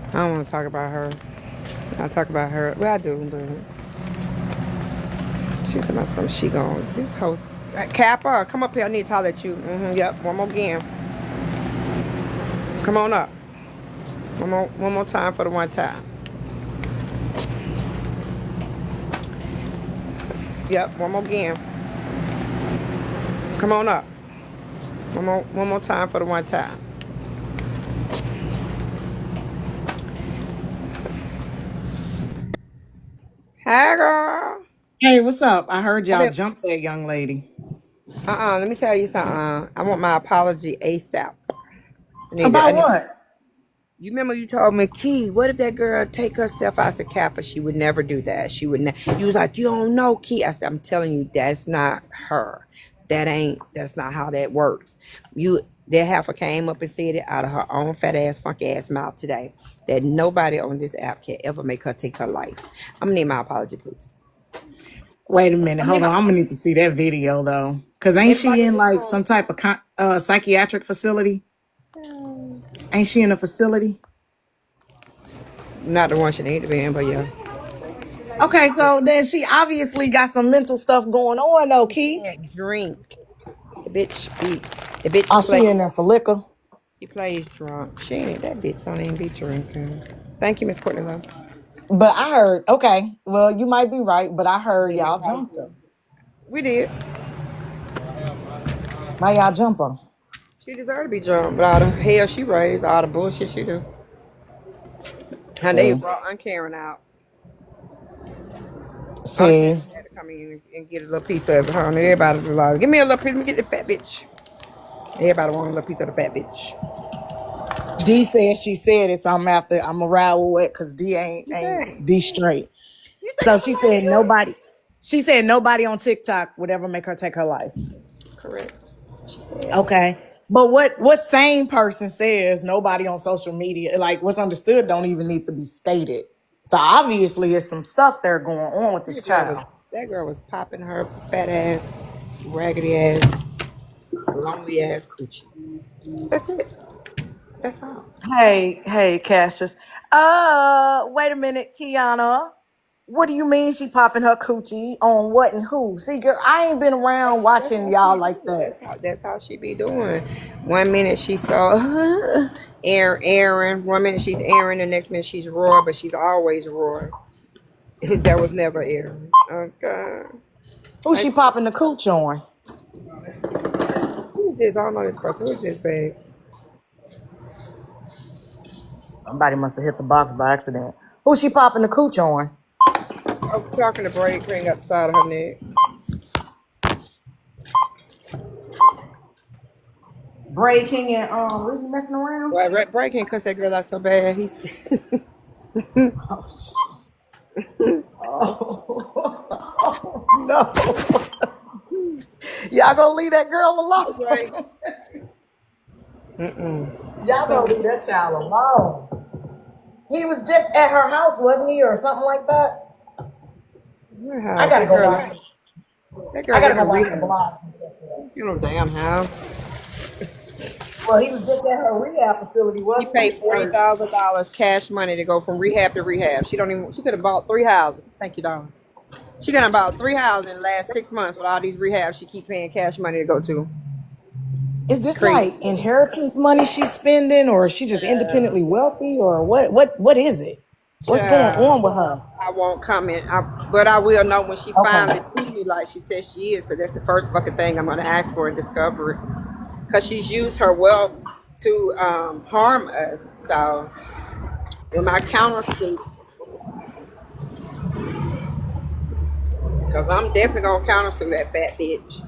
I don't want to talk about her. I talk about her. Well, I do, but she's talking about some. She gone. This host, Kappa, come up here. I need to holler at you. Yep. One more again. Come on up. One more time for the one time. Yep. One more again. Come on up. One more time for the one time. Hi, girl. Hey, what's up? I heard I y'all mean, jump that young lady. let me tell you something. I want my apology ASAP. I About need. what? You remember you told me, Key, what if that girl take herself out of Kappa? She would never do that. She would. You was like, you don't know, Key. I said, I'm telling you, that's not her. That's not how that works. That heifer came up and said it out of her own fat ass, funky ass mouth today. That nobody on this app can ever make her take her life. I'm gonna need my apology, please. Wait a minute. I need Hold on. my I'm gonna need to see that video though. Cause ain't she everybody in in this like room. some type of psychiatric facility? Ain't she in a facility? Not the one she need to be in, but yeah. Okay, so then she obviously got some mental stuff going on though, She Key. can't drink. The bitch be the bitch Oh, play. she in there for liquor. She plays drunk. She ain't that bitch don't even be drinking. Thank you, Miss Courtney Love. But I heard, okay, well, you might be right, but I heard Yeah, y'all probably jumped her. true. We did. Why y'all jump her? She deserved to be drunk, but all the hell she raised, all the bullshit she do. And they See, brought Uncaring out. Uncaring see. had to come in and get a little piece of it, huh? And everybody was like, give me a little piece, let me get the fat bitch. Everybody want a little piece of the fat bitch. D said she said it, so I'm gonna ride with it because D You ain't think? D straight. You think So I'm she gonna let said her do it? nobody. She said nobody on TikTok would ever make her take her life. Correct. That's what she said. Okay. But what sane person says nobody on social media, like what's understood don't even need to be stated. So obviously it's some stuff there going on with this child. That girl was popping her fat ass, raggedy ass, lonely ass coochie. That's it. That's all. Hey, Cassius. Wait a minute, Keyona. What do you mean she popping her coochie on what and who? See, girl, I ain't been around That's watching how she y'all like do. that. That's how she be doing. One minute she saw Aaron. One minute she's Aaron. The next minute she's Roy, but she's always Roy. That was never Aaron. Okay. Who Like, she popping the cooch on? who is this? I don't know this person. Who is this, babe? Somebody must have hit the box by accident. Who she popping the cooch on? I'm talking to Braid Ring up the side of her neck. Bray King and Rizi messing around? Well, Braid can't cuss that girl out so bad. He's Oh, no. Y'all gonna leave that girl right. alone. Y'all gonna leave that child alone. He was just at her house, wasn't he, or something like that? Your I house. gotta go watch. That I girl gotta get go a watch the rehab. blog. You know, damn house. Well, he was just at her rehab facility, She wasn't paid he? $40,000 cash money to go from rehab to rehab. She don't even. She could have bought 3 houses. Thank you, darling. She could have bought 3 houses in the last 6 months with all these rehabs she keep paying cash money to go to. Is It's this crazy. like inheritance money she's spending, or is she just independently wealthy, or what? What is it? What's going Child, on with her? I won't comment, but I will know when she Okay. finally see me like she says she is, because that's the first fucking thing I'm gonna ask for in discovery. Because she's used her wealth to harm us. So, in my countersuit, because I'm definitely gonna countersue that fat bitch.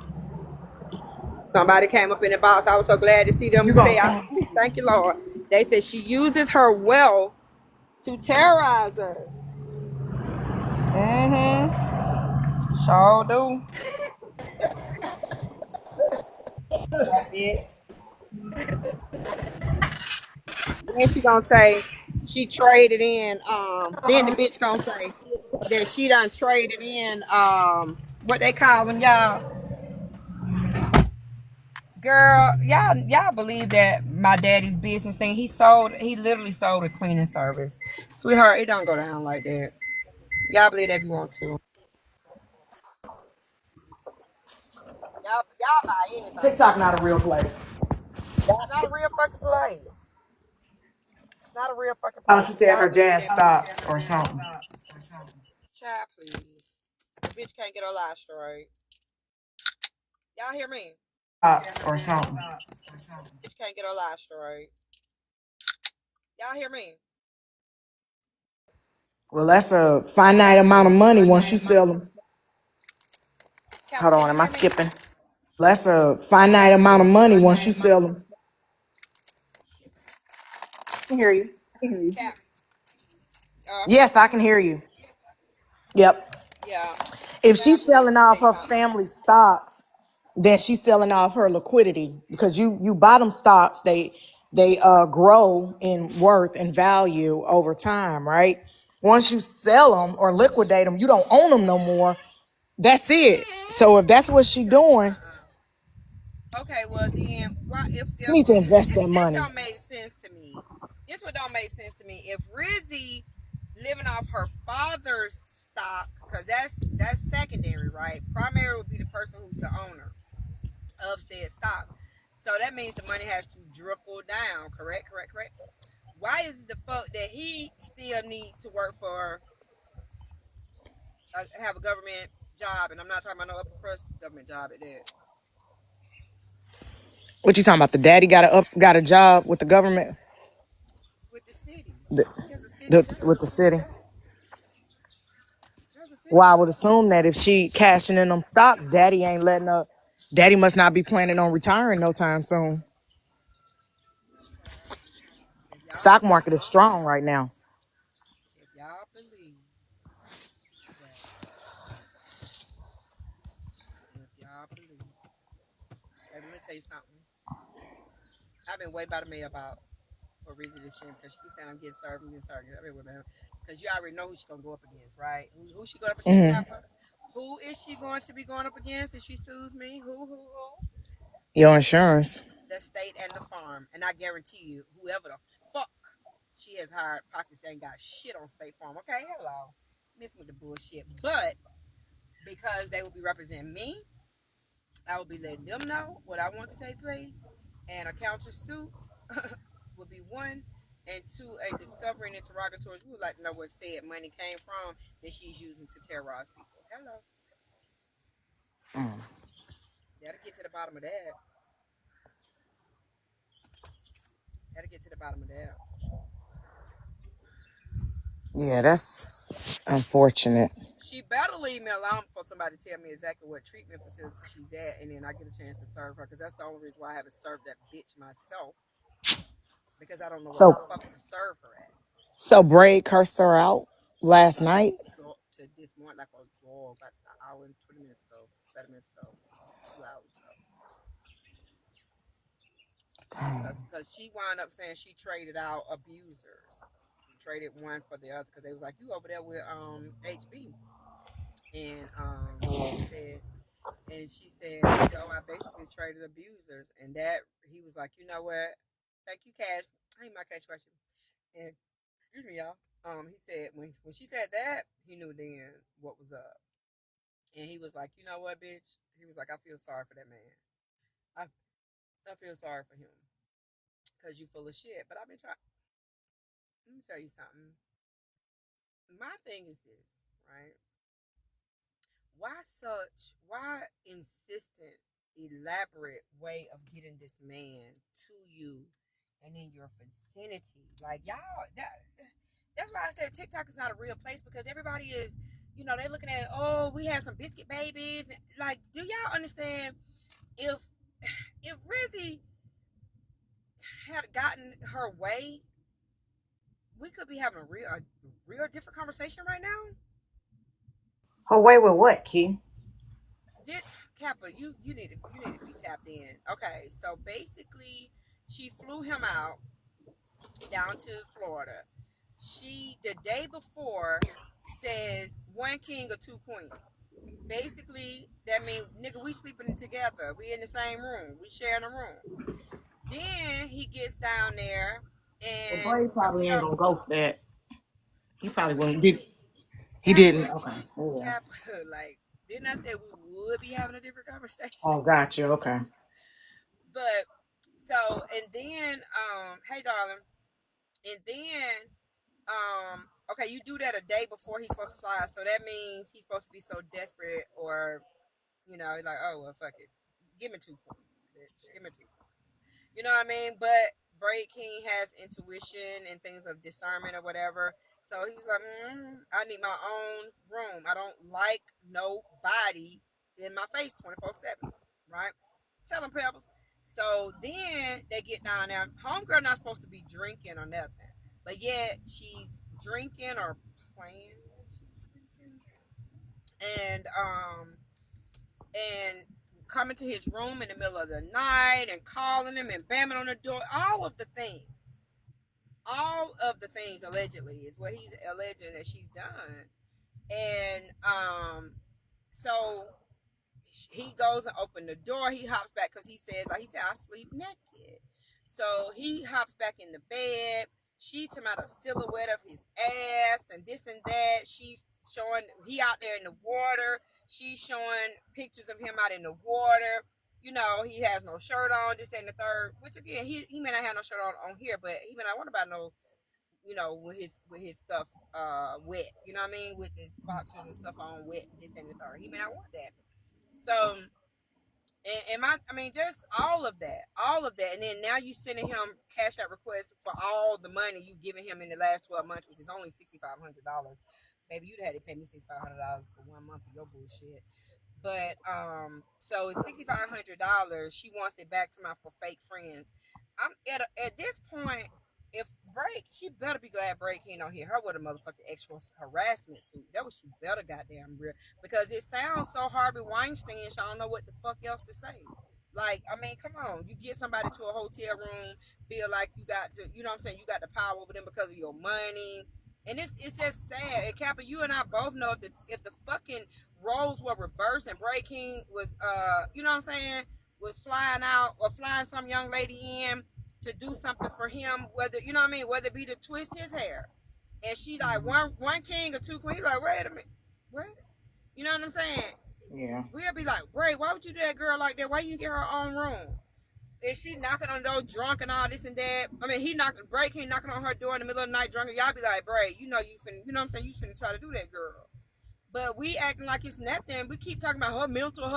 Somebody came up in the box. I was so glad to see them You say, gonna count? "Thank you, Lord." They said she uses her wealth to terrorize us. Mm-hmm. Sure do. That bitch. Then she gonna say she traded in. Then the bitch gonna say that she done traded in. What they call them, y'all? Girl, y'all believe that my daddy's business thing? He literally sold a cleaning service. Sweetheart, it don't go down like that. Y'all believe that if you want to. Y'all buy anything. TikTok not a real place. It's not a real fucking place. It's not a real fucking Oh, place. she If said y'all her believe jazz that business, stopped or something. child, please. The bitch can't get her life straight. Y'all hear me? Or something. Bitch can't get her life straight. Y'all hear me? Well, that's a finite amount of money once you sell them. Kappa, Hold can on, you am I hear me? skipping? That's a finite amount of money once you sell them. I can hear you. Cap. Yes, I can hear you. Yep. Yeah. If Child, she's please, selling let me tell off you her something. family stocks, then she's selling off her liquidity because you bottom stocks they grow in worth and value over time, right? Once you sell them or liquidate them, you don't own them no more. That's it. So if that's what Let me she's tell you doing, something. Okay, well then, why she if needs to invest that this money. don't make sense to me? This what don't make sense to me. If Rizi living off her father's stock, because that's secondary, right? Primary would be the person who's the owner of said stock. So that means the money has to trickle down. Correct, correct, correct. Why is it the fuck that he still needs to work for have a government job? And I'm not talking about no upper crust government job at that. What you talking about? The daddy got a job with the government, With the city. the, He has a city job. with the city. He has a city Well, I job. would assume that if she cashing in them stocks, daddy ain't letting her. Daddy must not be planning on retiring no time soon. If y'all Stock believe, market is strong right now. if y'all believe that, if y'all believe, baby, let me tell you something. I've been waiting by the mailbox for Rizi to send because she keeps saying I'm getting served, I'm getting served. I've been waiting because you already know who she's gonna go up against, right? Who she going up against, Hmm. Kappa? Who is she going to be going up against if she sues me? Who? Your insurance. The state and the farm. And I guarantee you, whoever the fuck she has hired, pockets ain't got shit on State Farm. Okay, hello. Miss with the bullshit. But because they will be representing me, I will be letting them know what I want to take place. And a countersuit will be one. And two, a discovery and interrogatories. We would like to know where said money came from that she's using to terrorize people. Hello. Mm. Gotta get to the bottom of that. Gotta get to the bottom of that. Yeah, that's unfortunate. She better leave me alone for somebody to tell me exactly what treatment facility she's at, and then I get a chance to serve her. Because that's the only reason why I haven't served that bitch myself. Because I don't know where the So, fuck to serve her at. so Braid cursed her out last night. To this morning, like a dog, about an hour and 20 minutes ago, 30 minutes ago, 2 hours ago. Dang. Because she wound up saying she traded out abusers, traded one for the other. Because they was like, you over there with HB, and she said, so I basically traded abusers, and that he was like, you know what? Thank you, Cash. I ain't my cash question. And excuse me, y'all. He said when she said that, he knew then what was up, and he was like, you know what, bitch? He was like, I feel sorry for that man. I I feel sorry for him because you full of shit. But I've been trying. Let me tell you something. My thing is this, right? Why insistent, elaborate way of getting this man to you and in your vicinity? Like y'all that's why I said TikTok is not a real place because everybody is, they looking at, oh, we have some biscuit babies. Like, do y'all understand if Rizzy had gotten her way, we could be having a real different conversation right now? Away with what, Key? Did Kappa, you need to be tapped in. Okay, so basically, she flew him out down to Florida. She the day before says one king or two queens. basically that mean nigga, we sleeping together. We in the same room. We sharing a room. Then he gets down there Well, and Bray because probably he ain't up gonna go for that. He probably wouldn't. He Kappa, didn't. Okay. Yeah. Kappa, like didn't I say we would be having a different conversation? Oh, gotcha. Okay. But so and then hey darling, and then okay, you do that a day before he's supposed to fly, so that means he's supposed to be so desperate, or he's like, oh well, fuck it, give me 2 coins, bitch, give me 2 coins. You know what I mean? But Braid King has intuition and things of discernment or whatever. So he was like, I need my own room. I don't like nobody in my face 24/7. Right? Tell him, Pebbles. So then they get down there. Homegirl not supposed to be drinking or nothing. But yet she's drinking or playing. She's drinking. And coming to his room in the middle of the night and calling him and bamming on the door, all of the things allegedly is what he's alleging that she's done. And so he goes and open the door. He hops back because he says, like he said, I sleep naked. So he hops back in the bed. She talking about a silhouette of his ass and this and that. She's showing he out there in the water. She's showing pictures of him out in the water. He has no shirt on, this and the third. Which again, he may not have no shirt on here, but he may not want about no, with his stuff wet. You know what I mean? With the boxers and stuff on wet, this and the third. He may not want that. So just all of that, and then now you sending him cash out requests for all the money you giving him in the last 12 months, which is only $6,500. Baby, you'd have to pay me $6,500 for 1 month of your bullshit. But so it's $6,500. She wants it back to my for fake friends. I'm at this point. If she better be glad Break ain't on here. Her with a motherfucking extra harassment suit. That was she better goddamn real, because it sounds so Harvey Weinstein. I don't know what the fuck else to say. Like, I mean, come on. You get somebody to a hotel room, feel like you got to, you know what I'm saying? You got the power over them because of your money. And it's just sad. And Kappa, you and I both know if the fucking roles were reversed and Bray King was you know what I'm saying, was flying out or flying some young lady in to do something for him, whether you know what I mean, whether it be to twist his hair, and she like one king or two queen, he like, wait a minute, what? You know what I'm saying? Yeah. We'll be like, Bray, why would you do that girl like that? Why you get her own room? And she knocking on the door drunk and all this and that. I mean, Bray King knocking on her door in the middle of the night drunk, and y'all be like, Bray, you finna, you know what I'm saying, you finna try to do that girl. But we acting like it's nothing. We keep talking about her mental.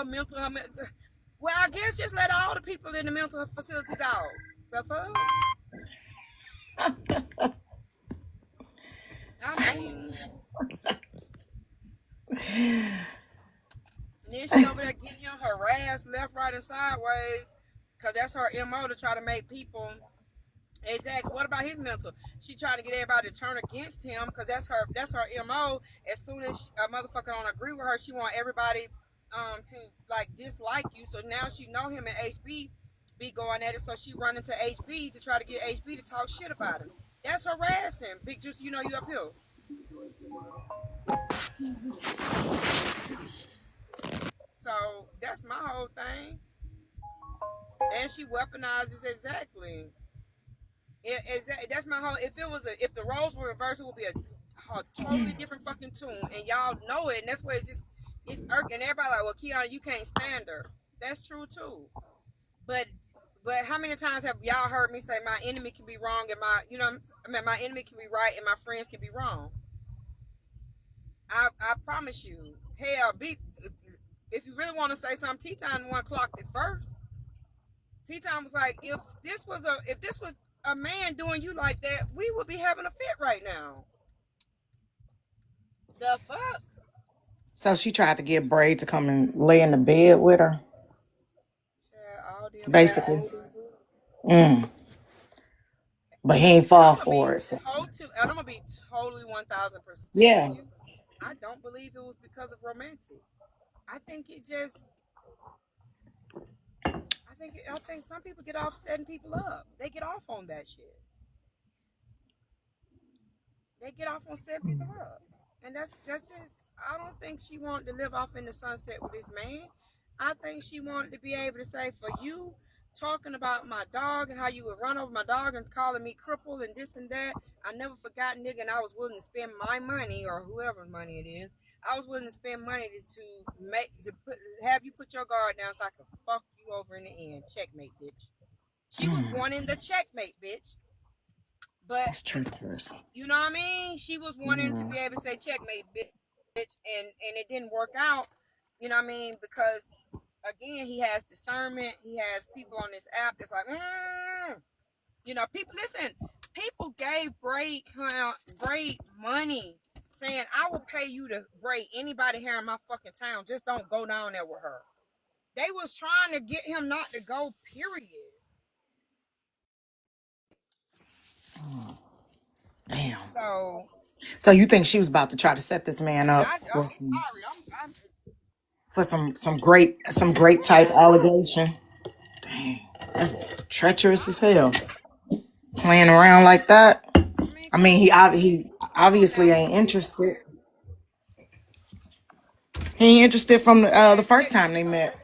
Well, I guess just let all the people in the mental facilities out. The fuck? I mean, and then she over there getting him harassed left, right, and sideways, because that's her MO, to try to make people. Exactly. What about his mental? She trying to get everybody to turn against him because that's her MO. As soon as a motherfucker don't agree with her, she want everybody to like dislike you. So now she know him and HB be going at it. So she run into HB to try to get HB to talk shit about him. That's harassing. Big juice, you up here. So that's my whole thing. And she weaponizes exactly. That's my whole. If the roles were reversed, it would be a totally different fucking tune, and y'all know it. And that's why it's irking. Everybody like, well, Keyona, you can't stand her. That's true too. But how many times have y'all heard me say my enemy can be wrong and my enemy can be right and my friends can be wrong? I promise you. Hell, if you really want to say something, T-Time one clocked it first. T-Time was like, if this was a man doing you like that, we would be having a fit right now. The fuck? So she tried to get Bray to come and lay in the bed with her, All them basically. Mm. But he ain't And fall for it. So. I'm gonna be totally 1,000% with Yeah. you. I don't believe it was because of romantic. I think it just. I think some people get off setting people up. They get off on that shit. They get off on setting people up. And that's just, I don't think she wanted to live off in the sunset with this man. I think she wanted to be able to say, for you talking about my dog and how you would run over my dog and calling me crippled and this and that, I never forgot, nigga, and I was willing to spend my money or whoever money it is. I was willing to spend money have you put your guard down so I could fuck you over in the end. Checkmate, bitch. She was wanting the checkmate, bitch. But That's treacherous. you know what I mean? She was wanting to Yeah. be able to say checkmate, bitch, and it didn't work out. You know what I mean? Because again, he has discernment. He has people on this app that's like, people. Listen, people gave Braid money, saying I will pay you to braid anybody here in my fucking town. Just don't go down there with her. They was trying to get him not to go. Period. Damn. So So you think she was about to try to set this man yeah, up I'm sorry. for some grape type allegation? Dang, that's treacherous as hell. Playing around like that. I mean, I come mean, on, he come on obviously now. ain't interested. He ain't interested from the Okay, first time they met.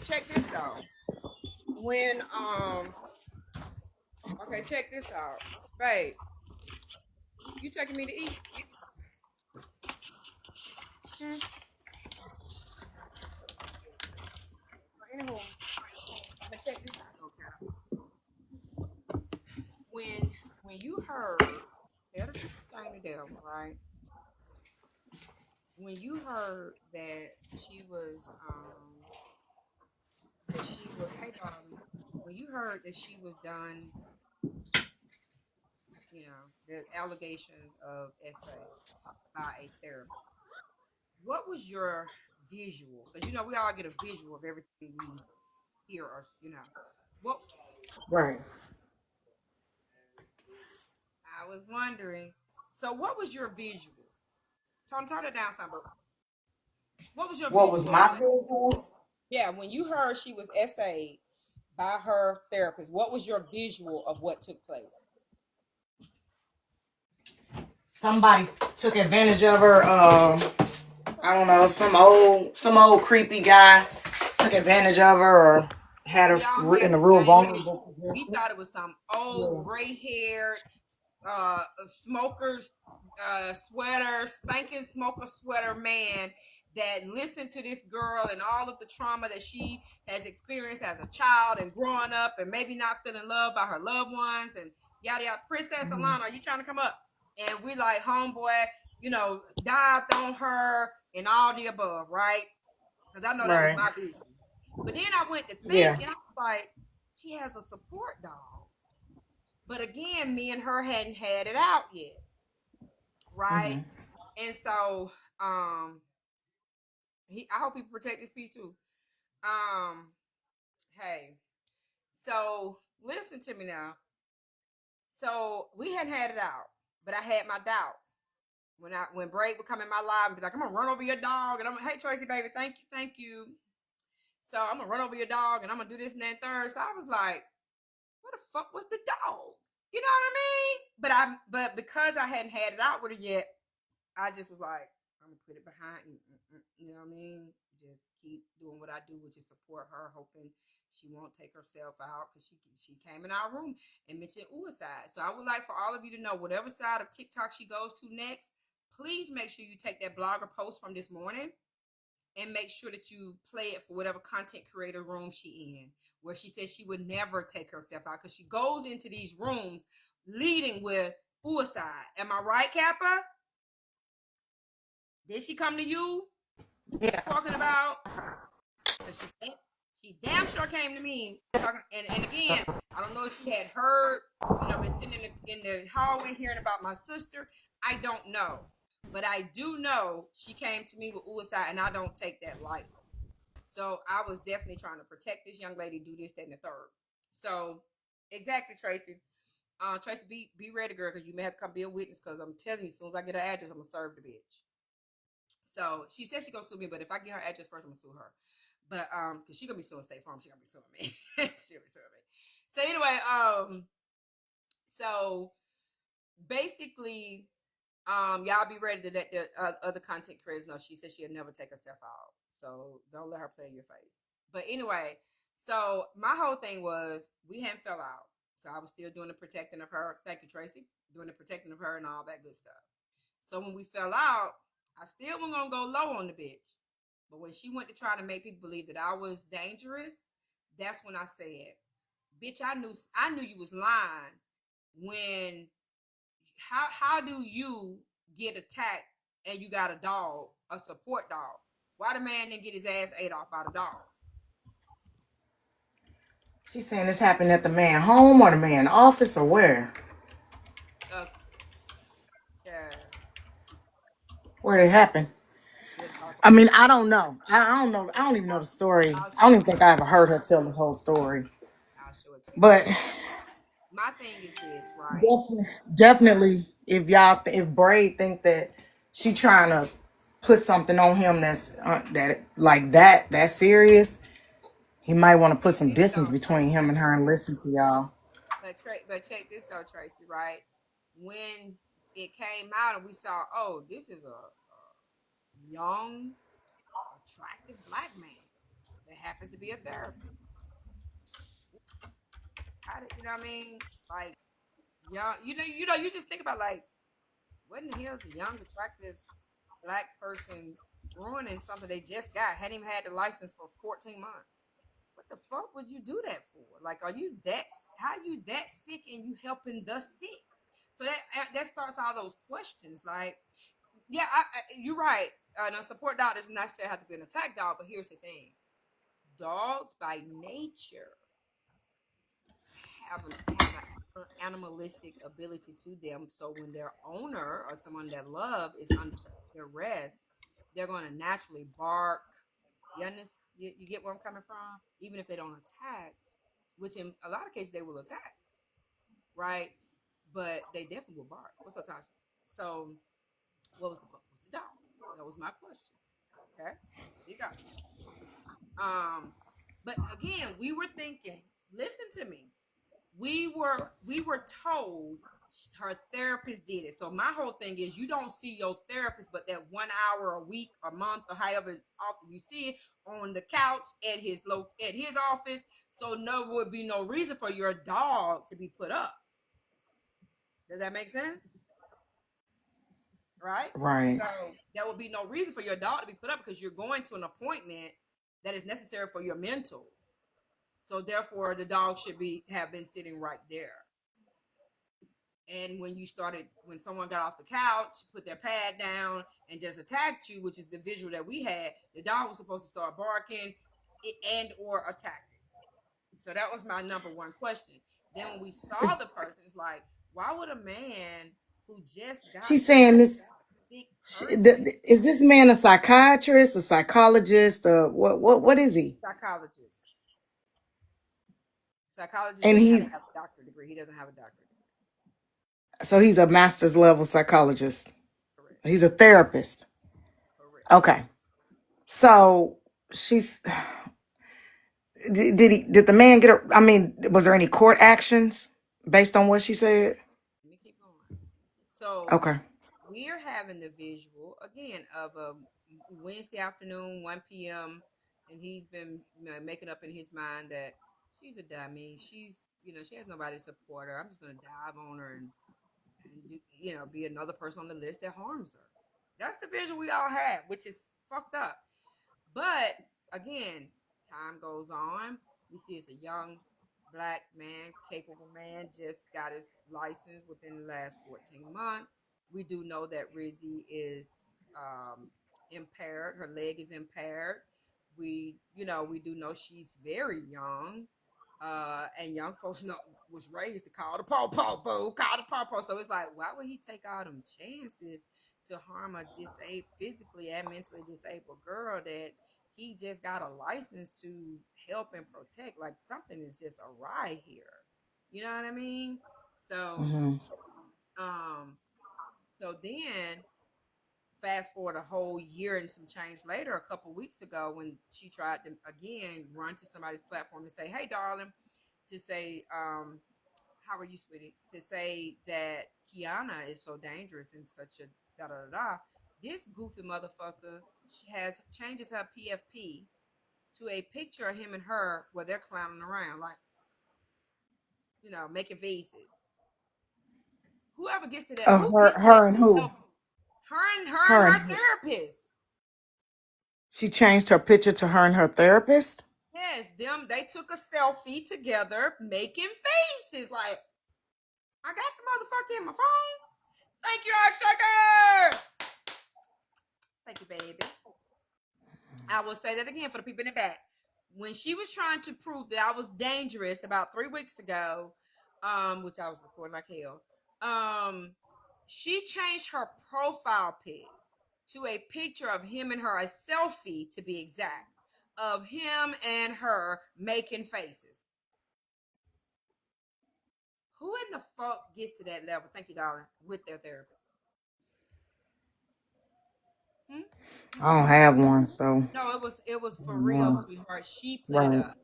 check this out. When okay, check this out. Babe, you taking me to eat? Hmm? Let's go to eat. Anywho, but check this out, okay. When you heard, tell the truth, thing the devil, right? When you heard that she was, hey darling, when you heard that she was done, the allegations of SA by a therapist, what was your visual? Because we all get a visual of everything we hear, or what. Right. I was wondering. So, what was your visual? Turn it down some. But what was your What was visual of my what? visual? Yeah, when you heard she was essayed by her therapist, what was your visual of what took place? Somebody took advantage of her. I don't know, some old creepy guy took advantage of her or had We all her in had a the real same visual. vulnerable We position. thought it was some old Yeah. gray-haired smokers sweater, stinking smoker sweater man that listened to this girl and all of the trauma that she has experienced as a child and growing up and maybe not feeling loved by her loved ones and yada yada. Princess Mhm. Alana, are you trying to come up? And we like, homeboy, dived on her and all the above, right? Because I know that was Right. my vision. But then I went to think Yeah. and I was like, she has a support dog. But again, me and her hadn't had it out yet, right? Hmm. And so, I hope he protect his peace too. Um, hey, so listen to me now. So we hadn't had it out, but I had my doubts when Bray would come in my life and be like, "I'm gonna run over your dog," and I'm like, "Hey Tracy, baby, thank you." So I'm gonna run over your dog, and I'm gonna do this and that and third. So I was like, "What the fuck was the dog?" You know what I mean? But because I hadn't had it out with her yet, I just was like, I'm gonna put it behind you. You know what I mean? Just keep doing what I do, which is support her, hoping she won't take herself out because she came in our room and mentioned suicide. So I would like for all of you to know whatever side of TikTok she goes to next, please make sure you take that blogger post from this morning and make sure that you play it for whatever content creator room she in, where she says she would never take herself out because she goes into these rooms leading with suicide. Am I right, Kappa? Did she come to you Yeah. talking about? Because she damn sure came to me talking. And again, I don't know if she had heard, been sitting in the hallway hearing about my sister. I don't know, but I do know she came to me with suicide, and I don't take that lightly. So I was definitely trying to protect this young lady, do this, that, and the third. So exactly, Tracy. Tracy, be ready, girl, because you may have to come be a witness. Because I'm telling you, as soon as I get her address, I'm gonna serve the bitch. So she said she gonna sue me, but if I get her address first, I'm gonna sue her. But because she gonna be suing State Farm, she gonna be suing me. She'll be suing me. So anyway, so basically, y'all be ready to let the other content creators know. She said she'll never take herself out, so don't let her play in your face. But anyway, so my whole thing was we hadn't fell out, so I was still doing the protecting of her. Thank you, Tracy, doing the protecting of her and all that good stuff. So when we fell out, I still was gonna go low on the bitch. But when she went to try to make people believe that I was dangerous, that's when I said, "Bitch, I knew you was lying." When how do you get attacked and you got a dog, a support dog? Why the man didn't get his ass ate off by the dog? She's saying this happened at the man home or the man office or where? Uh, yeah, Where it happened? we'll talk I about mean, it. I don't know. I don't know. I don't even know the story. I'll I don't show even it to think you. I ever heard her tell the whole story. I'll show it to you. But My thing is this, right? definitely, definitely, if y'all, if Braid think that she trying to put something on him that's that like that serious, he might want to put Check some this distance though, between Tracy. him and her and listen to y'all. But check this though, Tracy. Right when it came out and we saw, oh, this is a young, attractive black man that happens to be a therapist. How did you know what I mean? Like young, you just think about like, what in the hell is a young, attractive black person ruining something they just got? Hadn't even had the license for 14 months. What the fuck would you do that for? Like, are you that? How you that sick and you helping the sick? So that starts all those questions. Like, yeah, you're right. No, support dog doesn't necessarily have to be an attack dog, but here's the thing: dogs by nature have an animalistic ability to them. So when their owner or someone that love is under their rest, they're going to naturally bark. You get where I'm coming from? Even if they don't attack, which in a lot of cases they will attack, right? But they definitely will bark. What's up, Tasha? So what's the dog? That was my question. Okay, there you go. But again, we were thinking. Listen to me. We were told her therapist did it. So my whole thing is you don't see your therapist but that 1 hour a week, a month, or however often you see it on the couch at his office. So no would be no reason for your dog to be put up. Does that make sense? Right? Right. So there would be no reason for your dog to be put up because you're going to an appointment that is necessary for your mental. So therefore the dog should be have been sitting right there. And when someone got off the couch, put their pad down, and just attacked you, which is the visual that we had, the dog was supposed to start barking and or attacking. So that was my number one question. Then when we saw the person, it's like, why would a man who just got She's better, saying this. sick person, Is this man a psychiatrist, a psychologist, what is he? psychologist, psychologist And and have he to have a doctorate degree. He doesn't have a doctorate degree. so he's a master's level psychologist. Correct. He's a therapist. Correct. Okay. So she's did the man get a, I mean, was there any court actions based on what she said? Let me keep going. So Okay. we're having the visual again of a Wednesday afternoon, 1 p.m., and he's been making up in his mind that she's a dummy. She has nobody to support her. I'm just gonna dive on her and be another person on the list that harms her. That's the vision we all have, which is fucked up. But again, time goes on. We see it's a young black man, capable man, just got his license within the last 14 months. We do know that Rizi is impaired. Her leg is impaired. We do know she's very young. And young folks know was raised to call the po-po, boo, call the po-po. So it's like, why would he take all them chances to harm a physically and mentally disabled girl that he just got a license to help and protect? Like something is just awry here. You know what I mean? So, Hmm. um, so then fast forward a whole year and some change later, a couple weeks ago, when she tried to again run to somebody's platform and say, "Hey, darling," to say, "How are you, sweetie?" To say that Keyona is so dangerous and such a da da da da. This goofy motherfucker changes her PFP to a picture of him and her where they're clowning around, like, making faces. Whoever gets to that, who gets to that Her and who? level? Her and Her and her who? therapist. She changed her picture to her and her therapist. Yes, they took a selfie together, making faces. Like, I got the motherfucker in my phone. Thank you, Striker. Thank you, baby. I will say that again for the people in the back. When she was trying to prove that I was dangerous about 3 weeks ago, which I was recording like hell, she changed her profile pic to a picture of him and her, a selfie to be exact, of him and her making faces. Who in the fuck gets to that level? Thank you, darling. With their therapist. I don't have one, so No, it was for real, sweetheart. She put it right. up.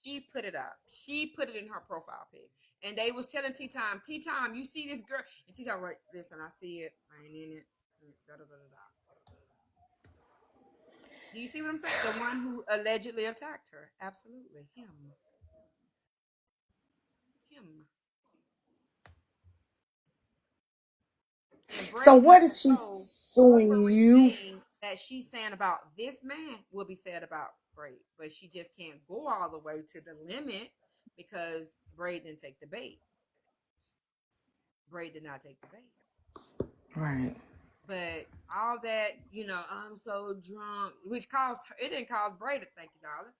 She put it up. She put it in her profile pic. And they was telling T-Time, you see this girl? And T-Time was like, listen, I see it. I ain't in it. Da, da, da, da, da. Do you see what I'm saying? The one who allegedly attacked her. Absolutely. Him. And So Bray what is she so suing you? everything that she's saying about this man will be said about Bray. But she just can't go all the way to the limit because Bray didn't take the bait. Bray did not take the bait. Right. But all that, I'm so drunk, which caused her, it didn't cause Bray to thank you, darling.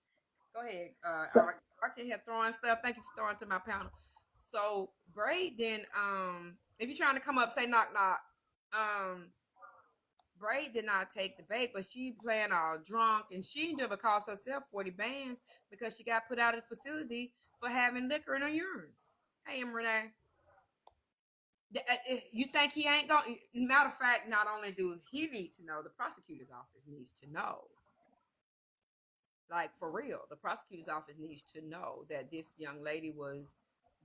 Go ahead. I can hear throwing stuff. Thank you for throwing to my panel. So Bray then, if you're trying to come up, say knock knock. Bray did not take the bait, but she playing all drunk, and she never cost herself 40 bands because she got put out of the facility for having liquor in her urine. Hey, Renee. You think he ain't going? Matter of fact, not only do he need to know, the prosecutor's office needs to know. Like, for real, the prosecutor's office needs to know that this young lady was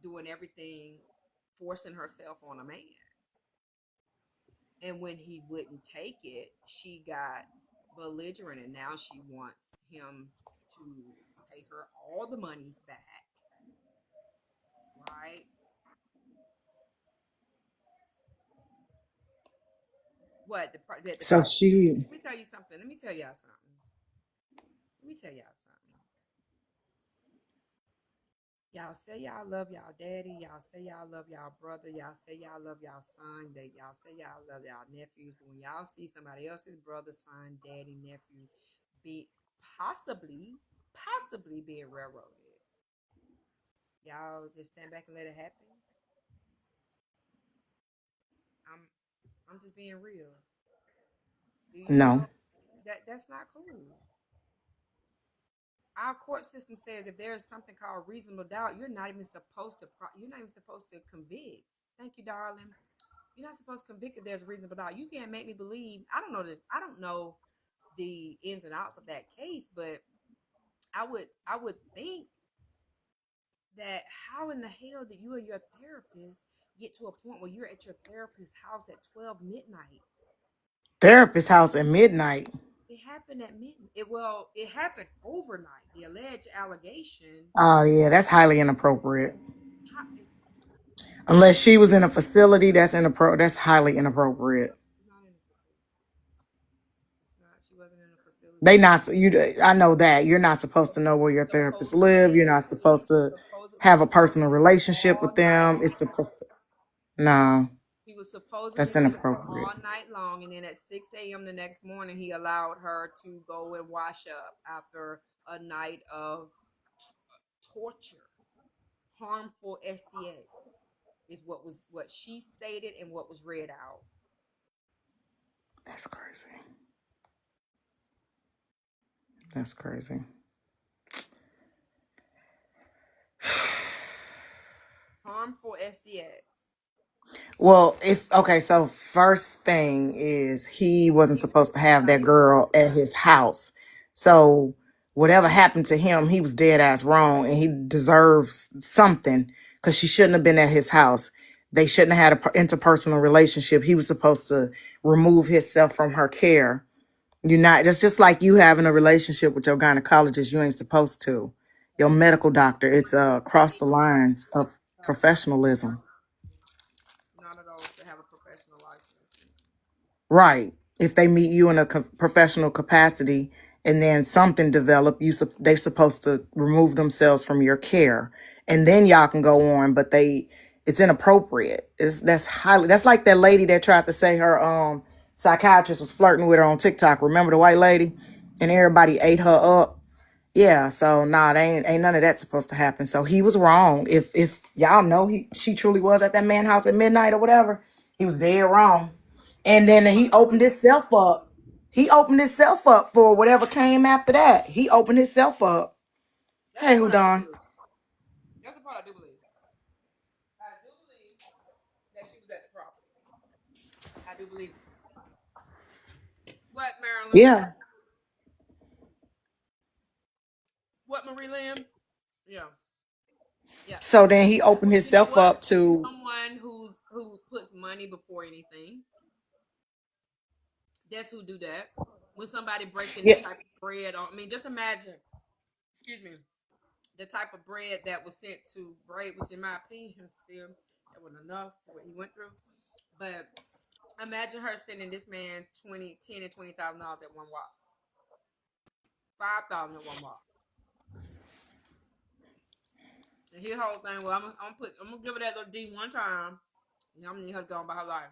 doing everything, forcing herself on a man. And when he wouldn't take it, she got belligerent, and now she wants him to pay her all the monies back. Right? What? So she. Let me tell you something. Let me tell y'all something. Y'all say y'all love y'all daddy. Y'all say y'all love y'all brother. Y'all say y'all love y'all son. Y'all say y'all love y'all nephews. But when y'all see somebody else's brother, son, daddy, nephew be possibly being railroaded, y'all just stand back and let it happen. I'm just being real. Do you No. know that's not cool? Our court system says if there is something called reasonable doubt, you're not even supposed to convict. Thank you, darling. You're not supposed to convict if there's reasonable doubt. You can't make me believe. I don't know the ins and outs of that case, but I would think that how in the hell did you and your therapist get to a point where you're at your therapist's house at 12 midnight? Therapist house at midnight. It happened at midnight. It happened overnight. The alleged allegation. Oh yeah, that's highly inappropriate. Unless she was in a facility, that's highly inappropriate. Not in a facility. It's not. She wasn't in a facility. They not you. I know that you're not supposed to know where your therapist live. You're not supposed to have a personal relationship with them. No. He was supposedly That's with her inappropriate. all night long, and then at 6 a.m. the next morning, he allowed her to go and wash up after a night of torture, harmful SCX, is what she stated and what was read out. That's crazy. That's crazy. Harmful SCX. Well, so first thing is he wasn't supposed to have that girl at his house. So whatever happened to him, he was dead ass wrong and he deserves something because she shouldn't have been at his house. They shouldn't have had an interpersonal relationship. He was supposed to remove himself from her care. You're not, that's just like you having a relationship with your gynecologist. You ain't supposed to. Your medical doctor, it's across the lines of professionalism. None of those to have a professional license. Right. If they meet you in a professional capacity and then something develop, they supposed to remove themselves from your care, and then y'all can go on. But it's inappropriate. That's like that lady that tried to say her psychiatrist was flirting with her on TikTok. Remember the white lady, and everybody ate her up. Yeah. So nah, they ain't none of that supposed to happen. So he was wrong. If y'all know she truly was at that man house at midnight or whatever, he was dead wrong. And then he opened himself up. He opened himself up for whatever came after that. He opened himself up. Hey, who Don? That's the part I do believe. I do believe that she was at the property. I do believe it. What, Marilyn? Yeah. What, Marie Lamb? Yeah. Yeah. So then he opened You know himself what? up to, Someone who puts money before anything. That's who do that. When somebody breaking the yeah. type of bread on, I mean, just imagine, excuse me, the type of bread that was sent to Braid, which in my opinion still that wasn't enough for what he went through. But imagine her sending this man 10 and $20,000 at one walk. 5,000 at one walk. And his whole thing, well, I'm gonna give her that little D one time. And I'm gonna need her to go on by her life.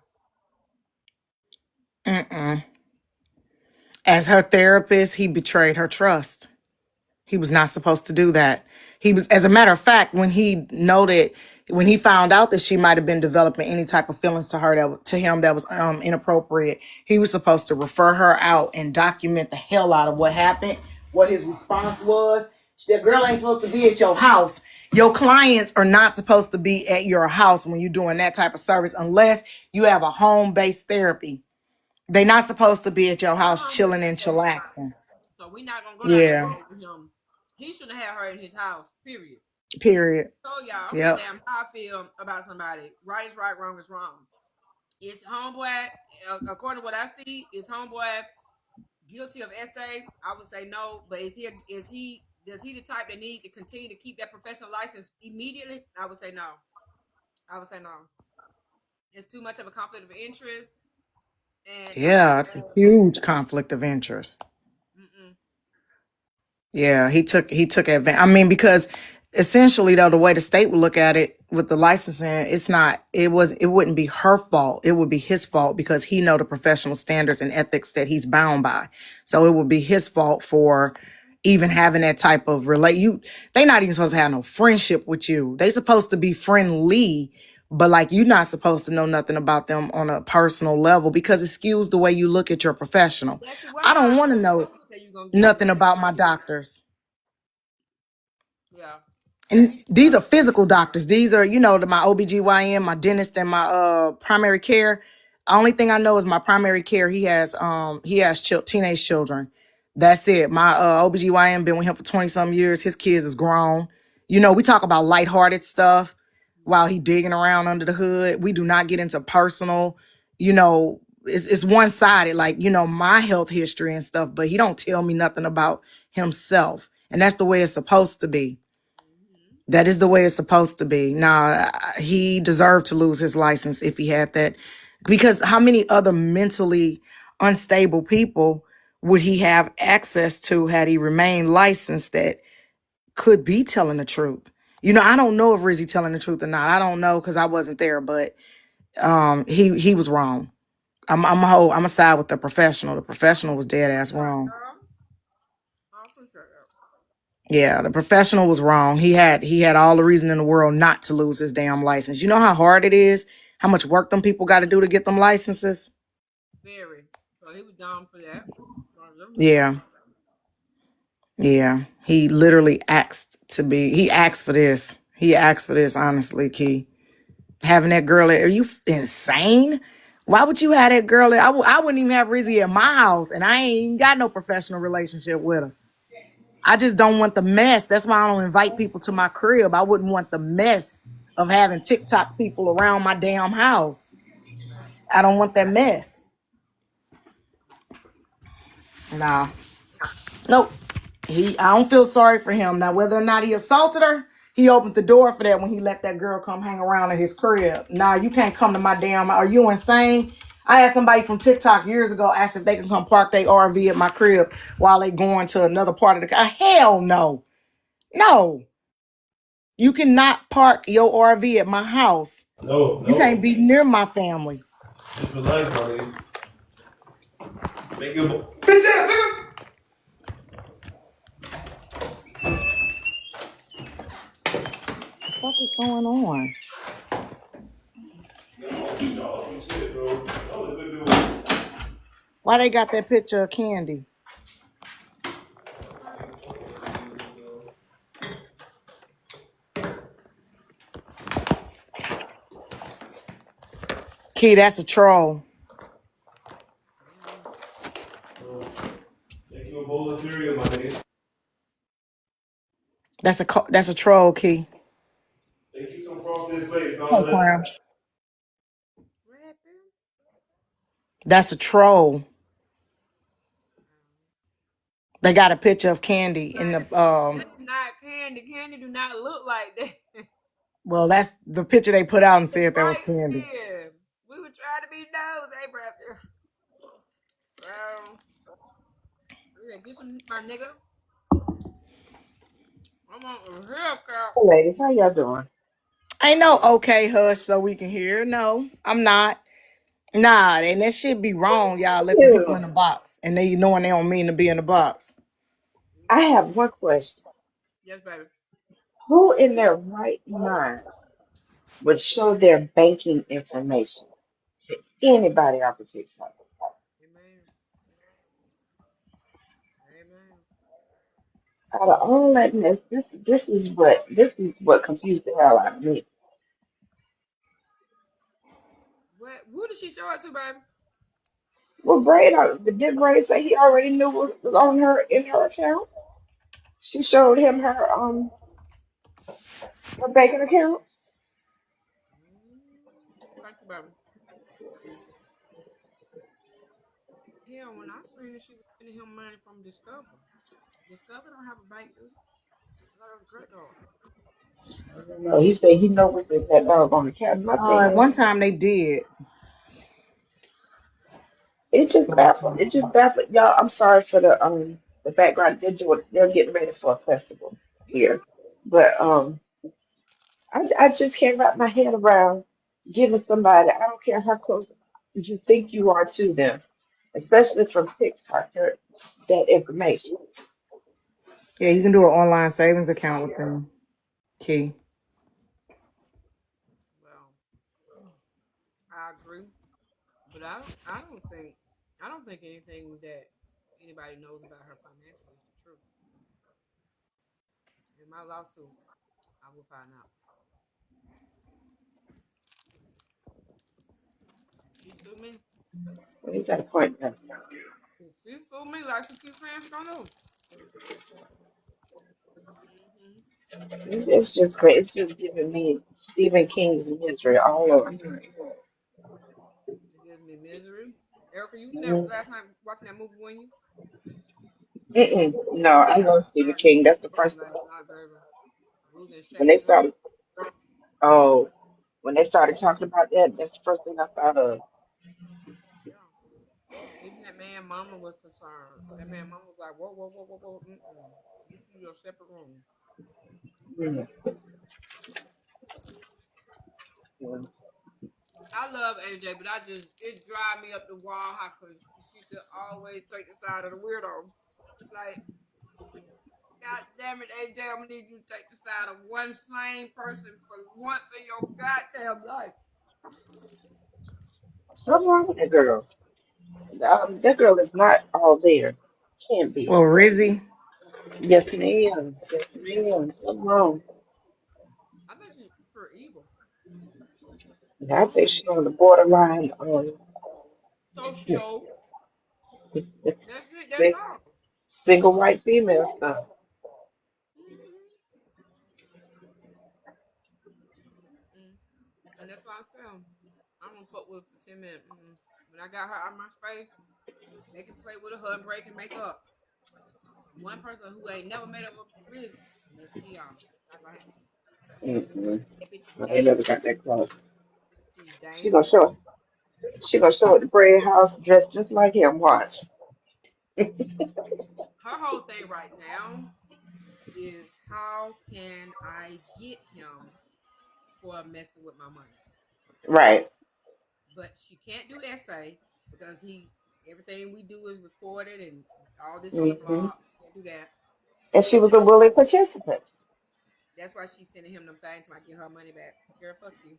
Mm-mm. As her therapist, he betrayed her trust. He was not supposed to do that. He was, as a matter of fact, when he found out that she might have been developing any type of feelings to her to him that was inappropriate, he was supposed to refer her out and document the hell out of what happened, what his response was. That girl ain't supposed to be at your house. Your clients are not supposed to be at your house when you're doing that type of service unless you have a home-based therapy. They're not supposed to be at your house chilling and chillaxing. So we're not gonna go down that Yeah. road with him. He should have had her in his house. Period. Period. So y'all, I'm gonna Yep. damn how I feel about somebody. Right is right, wrong is wrong. Is homeboy, according to what I see, is homeboy guilty of SA? I would say no. But is he does he the type that need to continue to keep that professional license immediately? I would say no. I would say no. It's too much of a conflict of interest, and I think Yeah, it's a huge conflict of interest. mm-mm. Yeah, he took advantage. I mean, because essentially though, the way the state would look at it with the licensing, it wouldn't be her fault. It would be his fault because he know the professional standards and ethics that he's bound by. So it would be his fault for even having that type of they not even supposed to have no friendship with you. They supposed to be friendly, but like you're not supposed to know nothing about them on a personal level because it skews the way you look at your professional. That's what I don't mine want to do. know You say you gonna get it, nothing about my doctors. yeah. And He, these are physical doctors. These are, my OBGYN, my dentist, and my primary care. Only thing I know is my primary care, he has teenage children. That's it. My OBGYN been with him for 20 some years. His kids is grown. We talk about lighthearted stuff while he digging around under the hood. We do not get into personal, it's one-sided, like, my health history and stuff, but he don't tell me nothing about himself. And that's the way it's supposed to be. mm-hmm. That is the way it's supposed to be. Now, he deserved to lose his license if he had that. Because how many other mentally unstable people would he have access to had he remained licensed that could be telling the truth? I don't know if Rizi telling the truth or not. I don't know because I wasn't there, but he was wrong. I'm a side with the professional. The professional was dead ass wrong. I appreciate that. Yeah, the professional was wrong. He had all the reason in the world not to lose his damn license. You know how hard it is? How much work them people got to do to get them licenses? Very. So he was down for that. Yeah. Yeah. He literally he asked for this. He asked for this, honestly, Key. Having that girl there, are you insane? Why would you have that girl there? I wouldn't even have Rizzy at my house, and I ain't got no professional relationship with her. I just don't want the mess. That's why I don't invite people to my crib. I wouldn't want the mess of having TikTok people around my damn house. I don't want that mess. Nah. Nope. I don't feel sorry for him. Now, whether or not he assaulted her, he opened the door for that when he let that girl come hang around at his crib. Nah, you can't come to my damn. Are you insane? I had somebody from TikTok years ago ask if they can come park their RV at my crib while they going to another part of the car. Hell no. No. You cannot park your RV at my house. No, You no. can't be near my family. Just relax, honey. Make your bitch ass nigga. What the fuck is going on? Y'all some shit, bro. Y'all a good dude. Why they got that picture of Candy? Key, that's a troll. Make you a bowl of cereal, my nigga. That's a troll, Key. Make you some frosted flakes, and all Hey, of that. Clown. That's a troll. They got a picture of Candy in the That's not Candy. Candy do not look like that. well, that's the picture they put out and It's said that was bright Candy. skin. We were trying to be nosy, hey, brother. Yeah, get some, my nigga. I'm on a haircut. Hey, ladies, how y'all doing? Ain't no okay hush so we can hear. No, I'm not. Nah, and that shit be wrong, y'all. Let the people in You. the box. And they knowing they don't mean to be in the box. I have one question. Yes, baby. Who in their right mind would show their banking information to anybody off of TikTok? Amen. Amen. Out of all that mess, this is what confused the hell out of me. What? Who did she show it to, baby? Well, did Braid say he already knew what was on her in her account? She showed him her banking accounts. Thank you, baby. Hell, when I seen that she was sending him money from Discover. Discover don't have a bank, do they? I thought it was a credit card. I don't know. He said he knows what's in that dog on the account. My thing At is, one time they did. it just baffled y'all. I'm sorry for the background. They're getting ready for a festival You here, good? but I just can't wrap my head around giving somebody. I don't care how close you think you are to them, especially from TikTok, that information. Yeah, you can do an online savings account with them. Key. Well, I agree, but I don't think anything that anybody knows about her financially is the truth. In my lawsuit, I will find out. She sued me. Well, you got a point there. If she sued me like she keeps saying she gonna do. Mm-hmm. It's just great. It's just giving me Stephen King's misery all over. It gives me misery. Erica, you was there Mm-mm. last night watching that movie, when you? No, I love Stephen It King. was That's the late first last night, baby. We was in when they Shade Room. started. Oh, when they started talking about that, that's the first thing I thought of. Yeah. Even that man mama was concerned. That man mama was like, whoa, whoa, whoa, whoa, whoa. Mm-mm. You see your separate room. Mm. Mm. I love AJ, but it drive me up the wall how could she could always take the side of the weirdo. Like, God damn it, AJ, I'm gonna need you to take the side of one sane person for once in your goddamn life. Something wrong with that girl. That girl is not all there. Can't be. Well, Rizi. Yes, ma'am. Yes, Busy. ma'am. Something wrong. I bet she's for evil. And I think she's on the borderline on Socio. That's it. That's si- all. single white female stuff. Mm-hmm. fuck with for 10 minutes. When I got her out of my space, they can play with her and break and make up. One person who ain't never made up with Riz, and that's Keyona. Not gonna happen. Mm-mm. That bitch is I ain't never dangerous. got that close. She's She gonna dangerous. show. She gonna show at the Bread House dressed just like him. Watch. Her whole thing right now is how can I get him for messing with my money? Right. But she can't do essay because he everything we do is recorded and all this on the Hmm. blog. She can't do that. And she So was a willing participant. that's why she's sending him them things to get her money back. Girl, fuck you.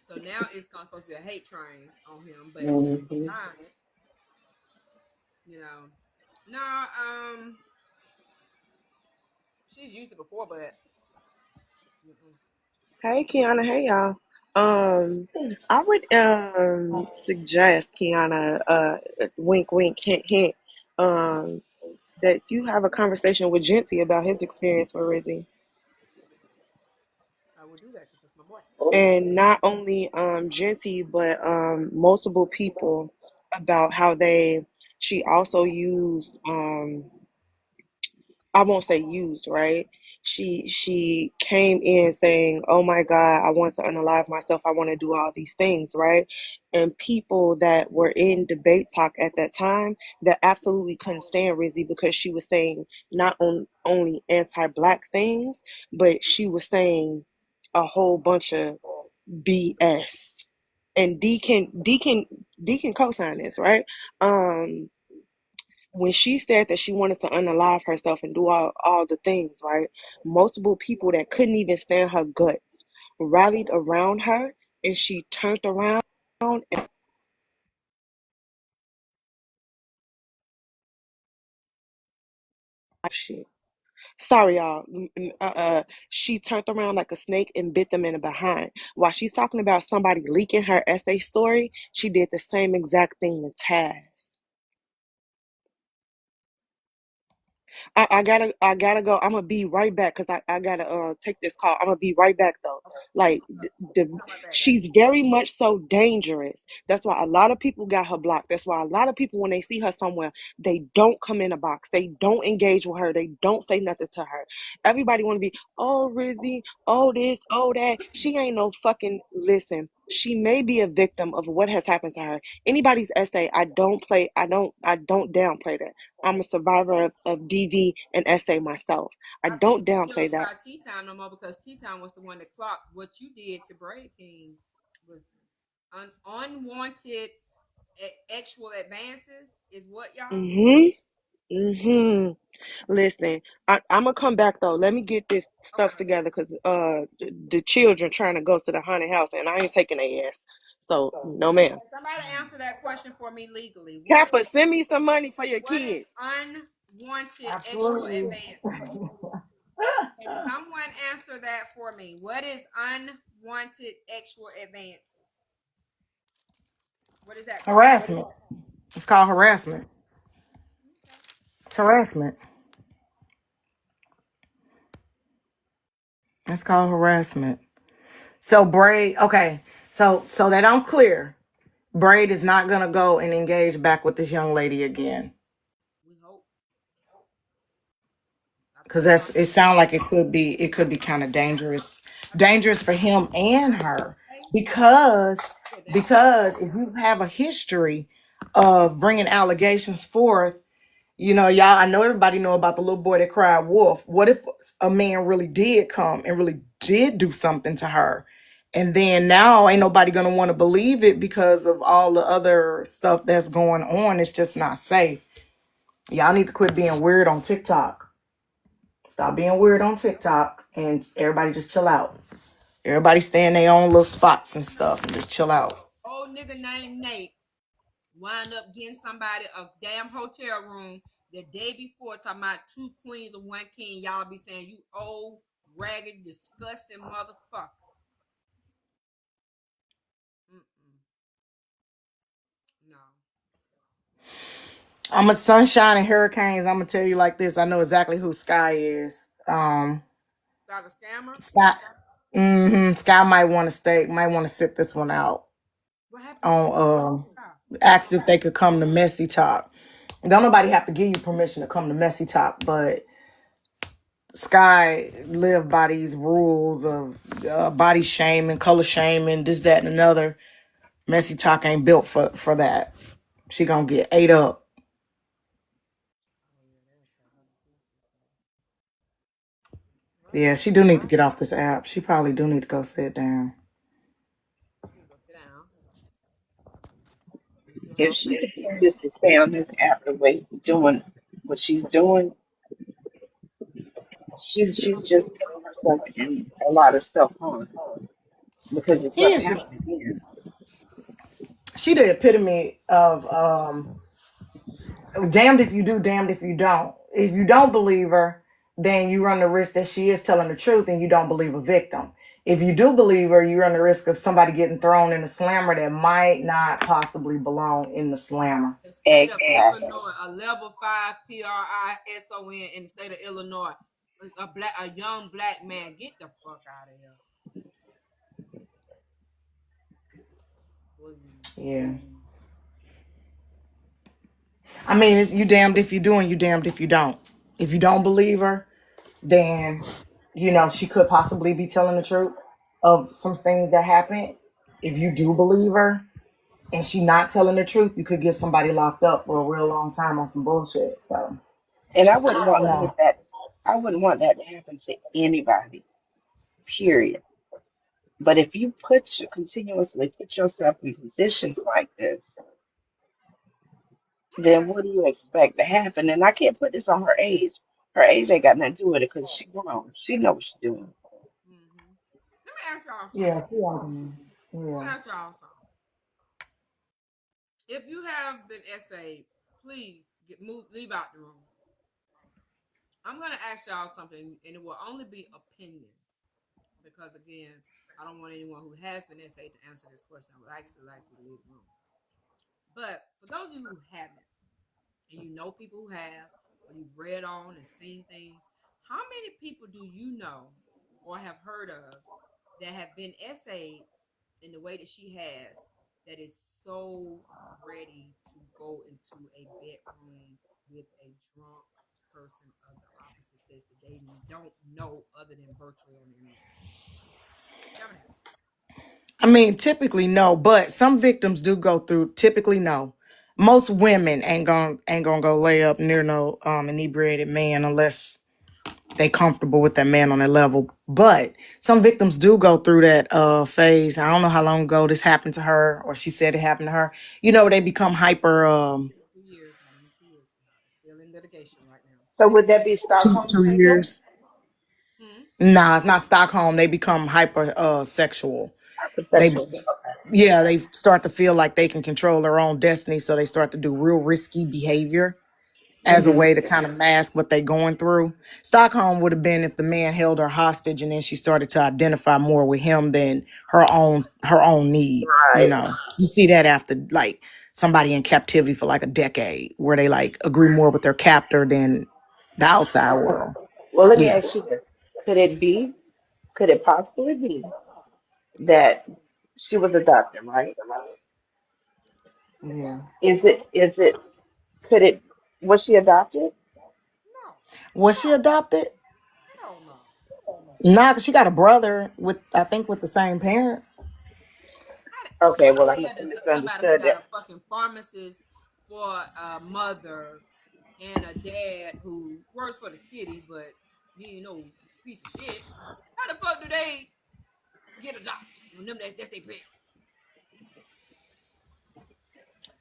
So now it's gonna supposed to be a hate train on him, but I'm Hmm. denying it. You know, no, she's used it before, but mm-mm. Hey, Kiana. Hey, y'all. I would suggest Kiana, wink, wink, hint, hint, um, that you have a conversation with Genty about his experience with Rizzy, I would do that because it's my boy. and not only Genty, but multiple people about how she also used I won't say used, right? She came in saying, "Oh my God, I want to unalive myself. I want to do all these things," right? And people that were in debate talk at that time that absolutely couldn't stand Rizzy because she was saying not only anti-black things, but she was saying a whole bunch of BS. And D can co-sign this, right? When she said that she wanted to unalive herself and do all the things, right? Multiple people that couldn't even stand her guts rallied around her, and she turned around and shit. Sorry, y'all. She turned around like a snake and bit them in the behind. While she's talking about somebody leaking her essay story, she did the same exact thing to Taz. I gotta go. I'm gonna be right back because I gotta take this call. I'm gonna be right back though. Okay, it's Like okay. the Come right back, baby. she's very much so dangerous. That's why a lot of people got her blocked. That's why a lot of people when they see her somewhere, they don't come in a box. They don't engage with her. They don't say nothing to her. Everybody wanna be, oh Rizzy, oh this, oh that. She ain't no fucking listen. She may be a victim of what has happened to her. Anybody's essay, I don't downplay that. I'm a survivor of DV and SA myself. I I think don't you shouldn't downplay that. try Tea Time no more because Tea Time was the one that clocked what you did to Brave King was unwanted actual advances is what y'all. Mhm. Mhm. Listen, I'm gonna come back though. Let me get this Okay, stuff baby. together because the children trying to go to the haunted house and I ain't taking their ass. So no, ma'am. Can somebody answer that question for me legally? Kappa, send me some money for your What is kids. unwanted extra Absolutely. advances? Can someone answer that for me? What is unwanted extra advances? What is that called? Harassment. It's called harassment. It's harassment. It's called harassment. So Braid, okay. So that I'm clear, Braid is not gonna go and engage back with this young lady again. We hope. I Cause pray y'all. it sounds like it could be kind of dangerous for him and her. Because because if you have a history of bringing allegations forth, y'all, I know everybody know about the little boy that cried wolf. What if a man really did come and really did do something to her? And then now ain't nobody gonna want to believe it because of all the other stuff that's going on. It's just not safe. Y'all need to quit being weird on TikTok. Stop being weird on TikTok and everybody just chill out. Everybody stay in their own little spots and stuff and just chill out. Old nigga named Nate wind up getting somebody a damn hotel room the day before talking about two queens and one king. Y'all be saying you old, ragged, disgusting motherfucker. Mm-mm. No. I'm a sunshine and hurricanes. I'm gonna tell you like this. I know exactly who Sky is. Got a scammer? Sky. Sky might want to stay, might want to sit this one out What happened? on asked if they could come to Messy Talk. Don't nobody have to give you permission to come to Messy Talk, but Sky live by these rules of body shaming, color shaming, this, that, and another. Messy Talk ain't built for that. She gonna get ate up. Yeah, she do need to get off this app. She probably do need to go sit down. She can go sit down. Give her If a she second. continues to stay on this app the way doing what she's doing, she's just putting herself in a lot of self harm because it's She gonna is. happen again. She the epitome of damned if you do, damned if you don't. If you don't believe her, then you run the risk that she is telling the truth and you don't believe a victim. If you do believe her, you run the risk of somebody getting thrown in a slammer that might not possibly belong in the slammer. The state of Exactly. Illinois, a level 5 PRISON in the state of Illinois, a young black man, get the fuck out of here. Yeah. I mean, it's you damned if you do and you damned if you don't. If you don't believe her, then she could possibly be telling the truth of some things that happened. If you do believe her and she not telling the truth, you could get somebody locked up for a real long time on some bullshit. So And I I wouldn't don't want know. that. I wouldn't want that to happen to anybody. Period. But if you continuously put yourself in positions like this, Let me then ask what you. do you expect to happen? And I can't put this on her age. Her age ain't got nothing to do with it because she grown. She knows what she's doing. Mm-hmm. Let me ask y'all something. Yeah, she on Let me yeah. ask y'all something. If you have been essayed, please leave out the room. I'm gonna ask y'all something, and it will only be opinions, because again, I don't want anyone who has been essayed to answer this question. I would actually like you to leave the room. But for those of you who haven't, and you know people who have, or you've read on and seen things, how many people do you know or have heard of that have been essayed in the way that she has, that is so ready to go into a bedroom with a drunk person of the opposite sex that they don't know other than virtually on the internet? Haven't happened. I mean, typically no, but some victims do go through. Typically no. Most women ain't gonna go lay up near no inebriated man unless they comfortable with that man on that level. But some victims do go through that phase. I don't know how long ago this happened to her, or she said it happened to her. They become hyper 2 years, madam, 2 years from now. It's still in litigation right now. So Maybe would some. that be two Stockholm two syndrome? years. Hmm? Nah, it's not Stockholm. They become hyper sexual. They Hypersexual. Okay. yeah, they start to feel like they can control their own destiny, so they start to do real risky behavior as a Hmm. way to kind of mask what they're going through. Stockholm would have been if the man held her hostage and then she started to identify more with him than her own needs. Right. You see that after like somebody in captivity for like a decade, where they like agree more with their captor than the outside world. Well, let me Yeah, ask you this. Could it be, could it possibly be that she was a doctor, right? yeah. Could it, was she adopted? No. Was she Hell no. adopted? Hell no. Nah, 'cause she got a brother with I think with the same parents. Okay, How well, the I must hell have does somebody who misunderstood got that. a fucking pharmacist for a mother and a dad who works for the city, but he ain't no piece of shit? How the fuck do they get adopted when that's their parent?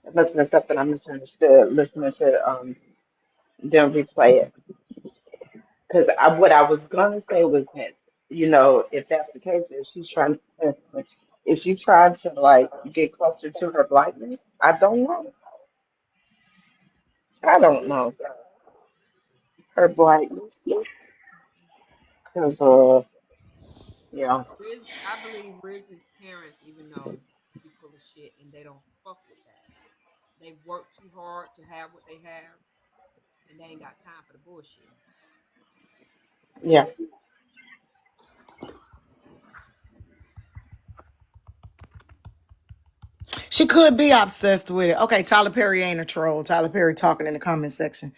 It must have been something I misunderstood listening to them replay it. Because what I was gonna say was that, if that's the case, is she trying to like get closer to her blackness? I don't know. I Who don't is know Riz? her blackness. Because yeah, I believe Riz's parents, even though he full of shit and they don't fuck with that. They work too hard to have what they have, and they ain't got time for the bullshit. yeah. She could be obsessed with it. Okay, Tyler Perry ain't a troll. Tyler Perry talking in the comment section.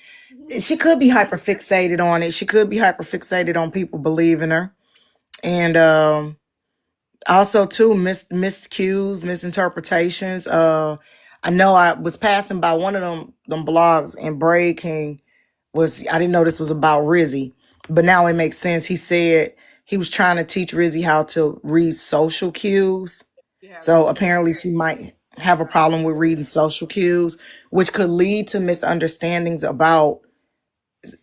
She could be hyper fixated on it. She could be hyper fixated on people believing her. And also too miscues, misinterpretations. I know I was passing by one of them blogs and Braid King was, I didn't know this was about Rizi, but now it makes sense. He said he was trying to teach Rizi how to read social cues. Yeah, the So social. apparently she might have a problem with reading social cues, which could lead to misunderstandings about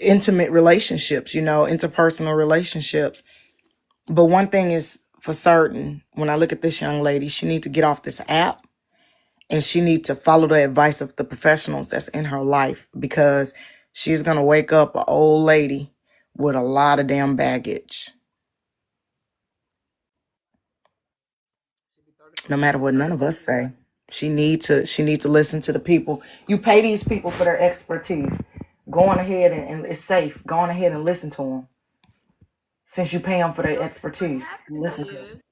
intimate relationships, interpersonal relationships. But one thing is for certain, when I look at this young lady, she need to get off this app and she need to follow the advice of the professionals that's in her life, because she's going to wake up an old lady with a lot of damn baggage. Should be No 34. matter what none of us say. She need to listen to the people. You pay these people for their expertise. Go on ahead and it's safe. Go on ahead and listen to them. Since you pay them for their What expertise, happens listen to them. is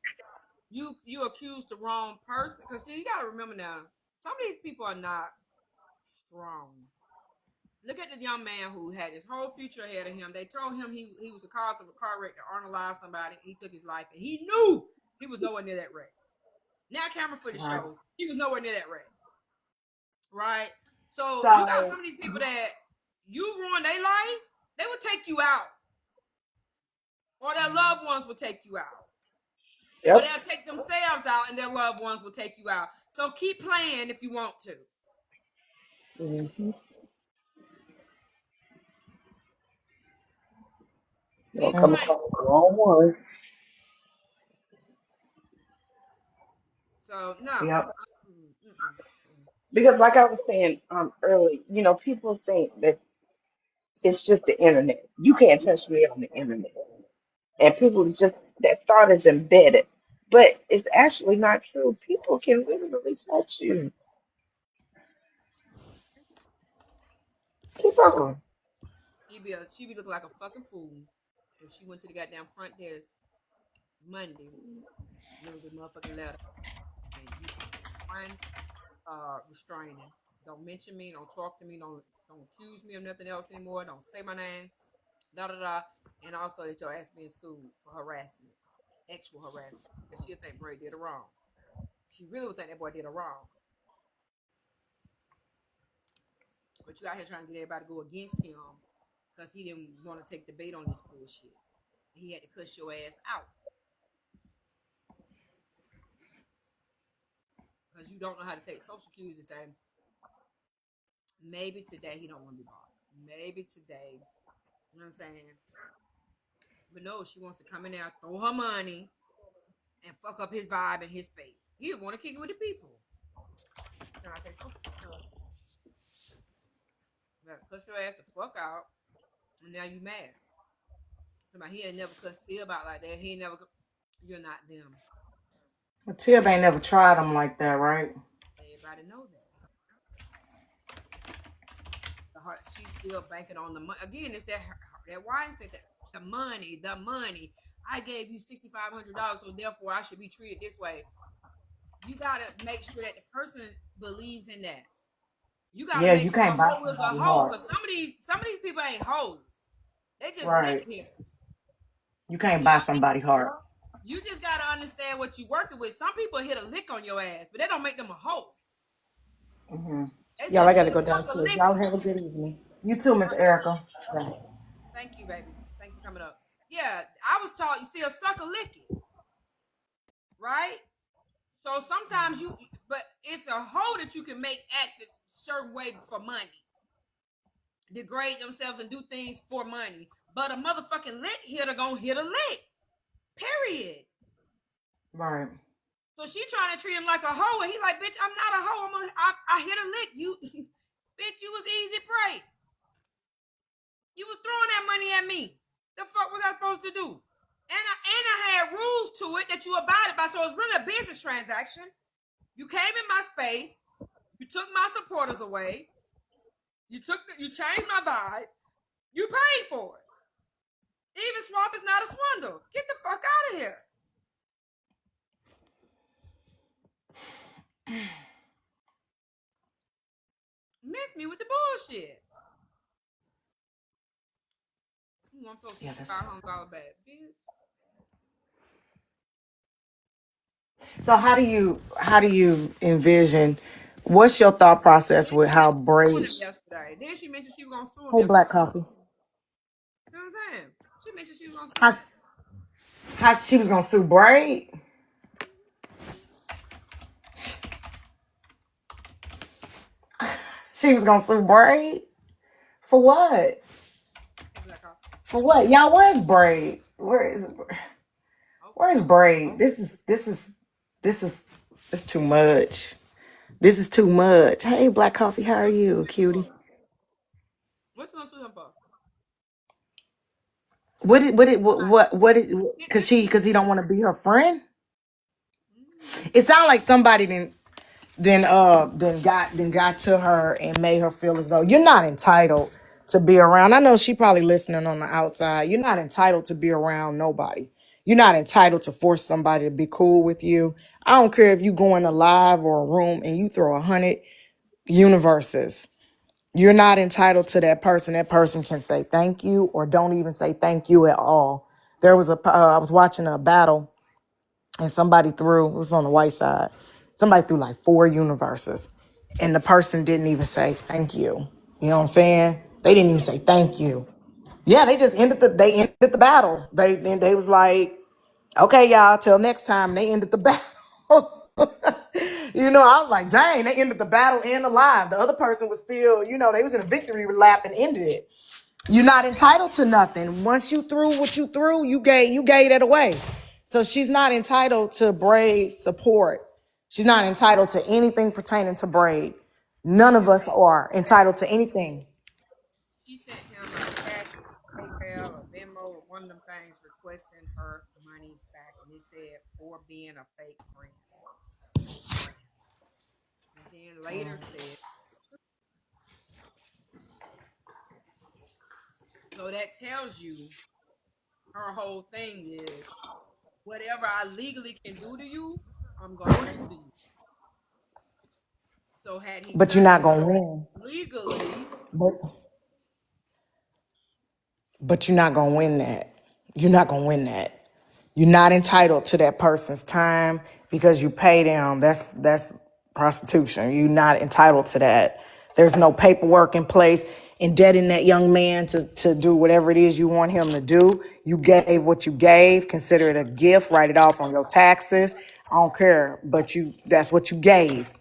you accuse the wrong person, because see, you gotta remember now, some of these people are not strong. Look at the young man who had his whole future ahead of him. They told him he was the cause of a car wreck that unalived somebody. He took his life, and he knew he was nowhere near that wreck. Now, camera footage Right. shows he was nowhere near that wreck. Right? So you got So some of these people that you ruin their life, they will take you out, or their loved ones will take you out, or Yep. they'll take themselves out, and their loved ones will take you out. So keep playing if you want to. Mm-hmm. Gonna Keep come mm, playing. across the wrong one. So no. yep. Mm-mm. Because like I was saying early, people think that it's just the internet. You can't touch me on the internet. And people just, that thought is embedded. But it's actually not true. People can literally touch you. Keep on. She be looking like a fucking fool if she went to the goddamn front desk Monday. There was a motherfucking letter saying you one restraining. Don't mention me. Don't talk to me. Don't accuse me of nothing else anymore. Don't say my name. Da da da. And also that your ass being sued for harassment, actual harassment. And she'll think Bray did her wrong. She really would think that boy did her wrong. But you out here trying to get everybody to go against him because he didn't want to take the bait on this bullshit. And he had to cuss your ass out because you don't know how to take social cues and say, maybe today he don't want to be bothered. Maybe today, you know what I'm saying? But no, she wants to come in there, throw her money, and fuck up his vibe and his space. He want to kick it with the people. Then I take social cues. Cuss your ass the fuck out, and now you mad. Somebody he ain't never cussed Phil about like that. He ain't never. You're not them. Well, Tib ain't never tried them like that, right? Everybody know that. The heart, she's still banking on the money. Again, it's that wife said that the money, the money. I gave you $6,500, so therefore I should be treated this way. You gotta make sure that the person believes in that. You gotta Yeah, make you sure a can't buy hoe is a somebody hoe, heart. because some of these people ain't hoes. They just lick Right. hitters. You can't You know buy what I'm saying? somebody heart. You just gotta understand what you're working with. Some people hit a lick on your ass, but they don't make them a hoe. Hmm. They Y'all, I just gotta see a go sucker downstairs. Y'all licking. have a good evening. You too, All Miss right, Erica. thank you, baby. Thank you for coming up. Yeah, I was taught you see a sucker licking, right? So sometimes but it's a hoe that you can make act a certain way for money, degrade themselves and do things for money. But a motherfucking lick hitter gonna hit a lick. Period. Right. So she trying to treat him like a hoe, and he like, bitch, I'm not a hoe. I hit a lick. You, bitch, you was easy prey. You was throwing that money at me. The fuck was I supposed to do? And I had rules to it that you abided by. So it's really a business transaction. You came in my space. You took my supporters away. You changed my vibe. You paid for it. Even swap is not a swindle. Get the fuck out of here. me with the bullshit. You want so Yeah, that's $6,500 back, bitch. so. How do you envision? What's your thought process Then with she how mentioned suing him braids? yesterday. Then she mentioned she was gonna sue him Hey, black yesterday. coffee. See what I'm saying? She mentioned she was gonna sue How him. how she was gonna sue Braid? She was gonna sue Braid for what? Hey, Black Hawk. For what? Y'all, where's Braid? Okay. Where's Braid? This is it's too much. This is too much. Hey, black coffee, how are What you you, gonna sue him cutie? for? What you gonna sue him for? What did? It, Cause he don't want to be her friend. mm, It sounded like somebody then got to her and made her feel as though you're not entitled to be around. I know she probably listening on the outside. You're not entitled to be around nobody. You're not entitled to force somebody to be cool with you. I don't care if you go in a live or a room and you throw 100 universes. You're not entitled to that person. That person can say thank you or don't even say thank you at all. There was I was watching a battle and somebody threw, it was on the white side, somebody threw like 4 universes and the person didn't even say thank you. You know what I'm saying? They didn't even say thank you. Yeah, they ended the battle. They was like, okay, y'all, till next time. They ended the battle. I was like, dang, they ended the battle and alive. The other person was still, they was in a victory lap and ended it. You're not entitled to nothing. Once you threw what you threw, you gave that away. So she's not entitled to Braid support. She's not entitled to anything pertaining to Braid. None of us are entitled to anything. she sent him a cash PayPal or Venmo or one of them things requesting her monies back, and it said for being a fake friend. And then later said, so that tells you her whole thing is whatever I legally can do to you, I'm gonna do to you. So had he But you're touched not her gonna win. legally, But But you're not gonna win that. You're not gonna win that. You're not entitled to that person's time because you pay them. That's prostitution. You're not entitled to that. There's no paperwork in place indebting that young man to do whatever it is you want him to do. You gave what you gave. Consider it a gift. Write it off on your taxes. I don't care, but that's what you gave.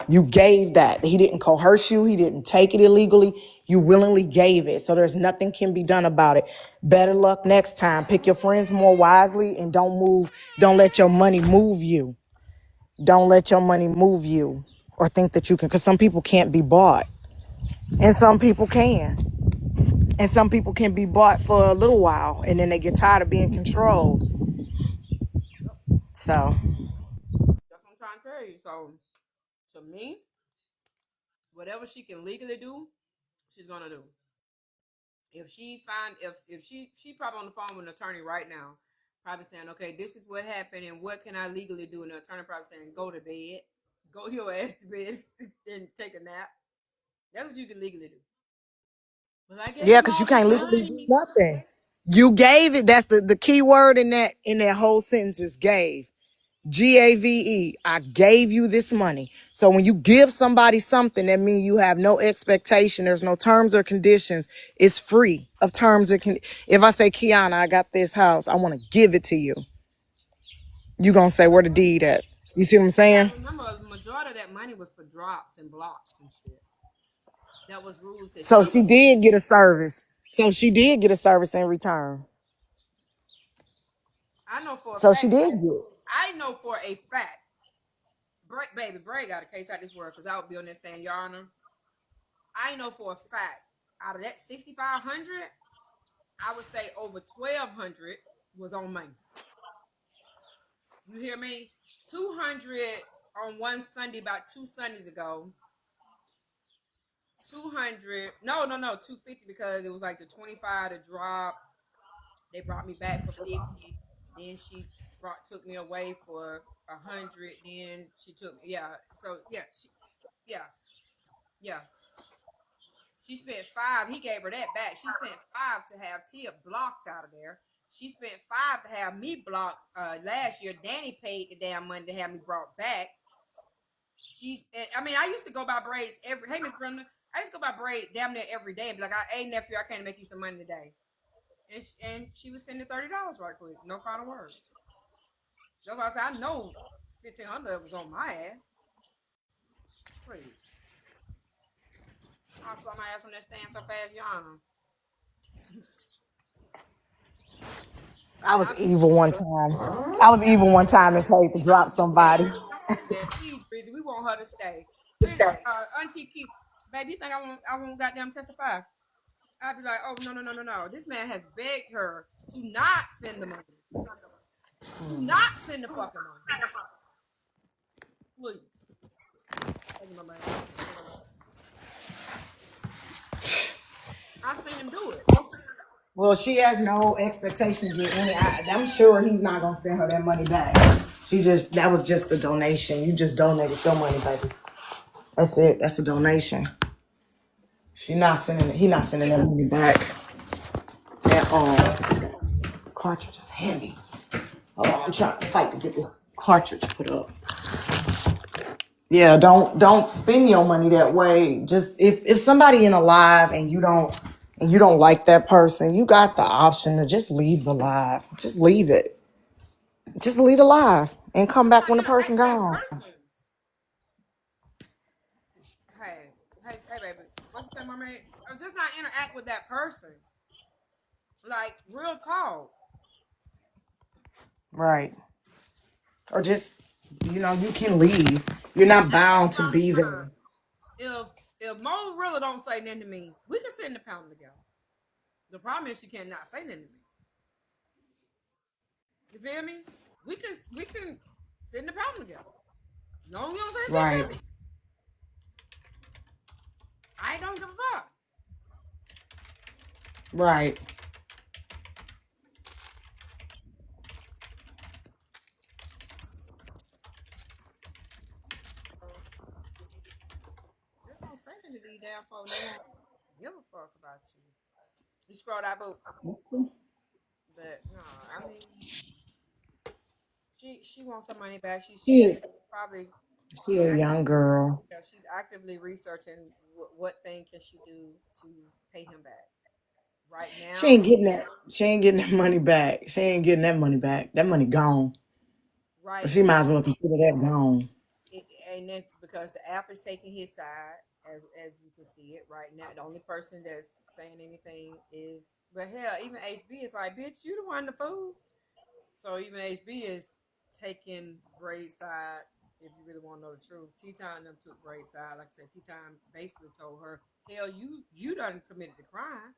You gave that. He didn't coerce you. He didn't take it illegally. You willingly gave it. So there's nothing can be done about it. Better luck next time. Pick your friends more wisely and don't move. Don't let your money move you. Don't let your money move you or think that you can, because some people can't be bought and some people can. And some people can be bought for a little while and then they get tired of being controlled. yep, So, that's what I'm trying to tell you. So to me, whatever she can legally do, she's gonna do. If she probably on the phone with an attorney right now, probably saying, okay, this is what happened and what can I legally do? And the attorney probably saying, go to bed, go your ass to bed and take a nap. That's what you can legally do. But I gave yeah, him because you all this can't legally do money. nothing. You gave it. That's the key word in that whole sentence is gave. GAVE. I gave you this money. So when you give somebody something, that means you have no expectation. There's no terms or conditions. It's free of terms and if I say, Keyona, I got this house, I want to give it to you. You gonna say where the deed at? You see what I'm You gotta saying? remember, the majority of that money was for drops and blocks and shit. That was rules that So she she was. did get a service. So she did get a service in return. I know for a So she fact. did get it. I know for a fact. Baby, Bray got a case out this world because I would be on that stand, Your Honor. I know for a fact out of that 6,500, I would say over 1,200 was on me. You hear me? 200 on one Sunday about 2 Sundays ago. 200, no, 250 because it was like the 25 to drop. They brought me back for 50. Then she took me away for 100. Then she took me, yeah. So yeah, yeah, yeah. She spent 5. He gave her that back. She spent 5 to have Tia blocked out of there. She spent 5 to have me blocked last year. Danny paid the damn money to have me brought back. I used to go by braids hey, Miss Brenda, I used to go by braid damn near every day and be like, hey, nephew, I can't make you some money today. And she was sending $30 right quick. No final word. That's why I said, I know 1,500 was on my ass. Please. I'll fly my ass on that stand so fast, Yana. I was I'm evil one time. I was evil one time and paid to drop somebody. don't do that. Please, Rizi. We want her to stay. Rizi, Auntie Q, baby, you think I won't goddamn testify? I'd be like, oh, no. This man has begged her to not send the money. To not send the fucking money. Please. Thank you, my man. I've seen him do it. Well, she has no expectation to get any. I'm sure he's not gonna send her that money back. That was just a donation. You just donated your money, baby. That's it. That's a donation. He not sending that money back. That cartridge is heavy. Oh, I'm trying to fight to get this cartridge put up. Yeah, don't spend your money that way. Just if somebody in a live and you don't like that person, you got the option to just leave the live. Just leave it. Just leave the live and come back when the person gone. Hey, baby. What you tell my man? Just not interact with that person. Like, real talk. Right. Or just, you can leave. You're not bound to be there. If Mo really don't say nothing to me, we can sit in the pound together. The problem is she cannot say nothing to me. You feel me? We can sit in the pound together. No, you don't say shit to me. I don't give a fuck. Right. Just don't say nothing to these damn folks. They won't give a fuck about you. You scroll that book. But no, I mean, she wants her money back. She's probably a young girl. she's actively researching what thing can she do to pay him back. Right now, She ain't getting that. She ain't getting that money back. She ain't getting that money back. That money gone. right She might now, as well consider that gone. and that's because the app is taking his side, as you can see it right now. The only person that's saying anything is, but hell, even HB is like, bitch, you the one the fool. So even HB is taking Braid's side. If you really want to know the truth, T-Time them took Braid's side. Like I said, T-Time basically told her, hell, you done committed the crime.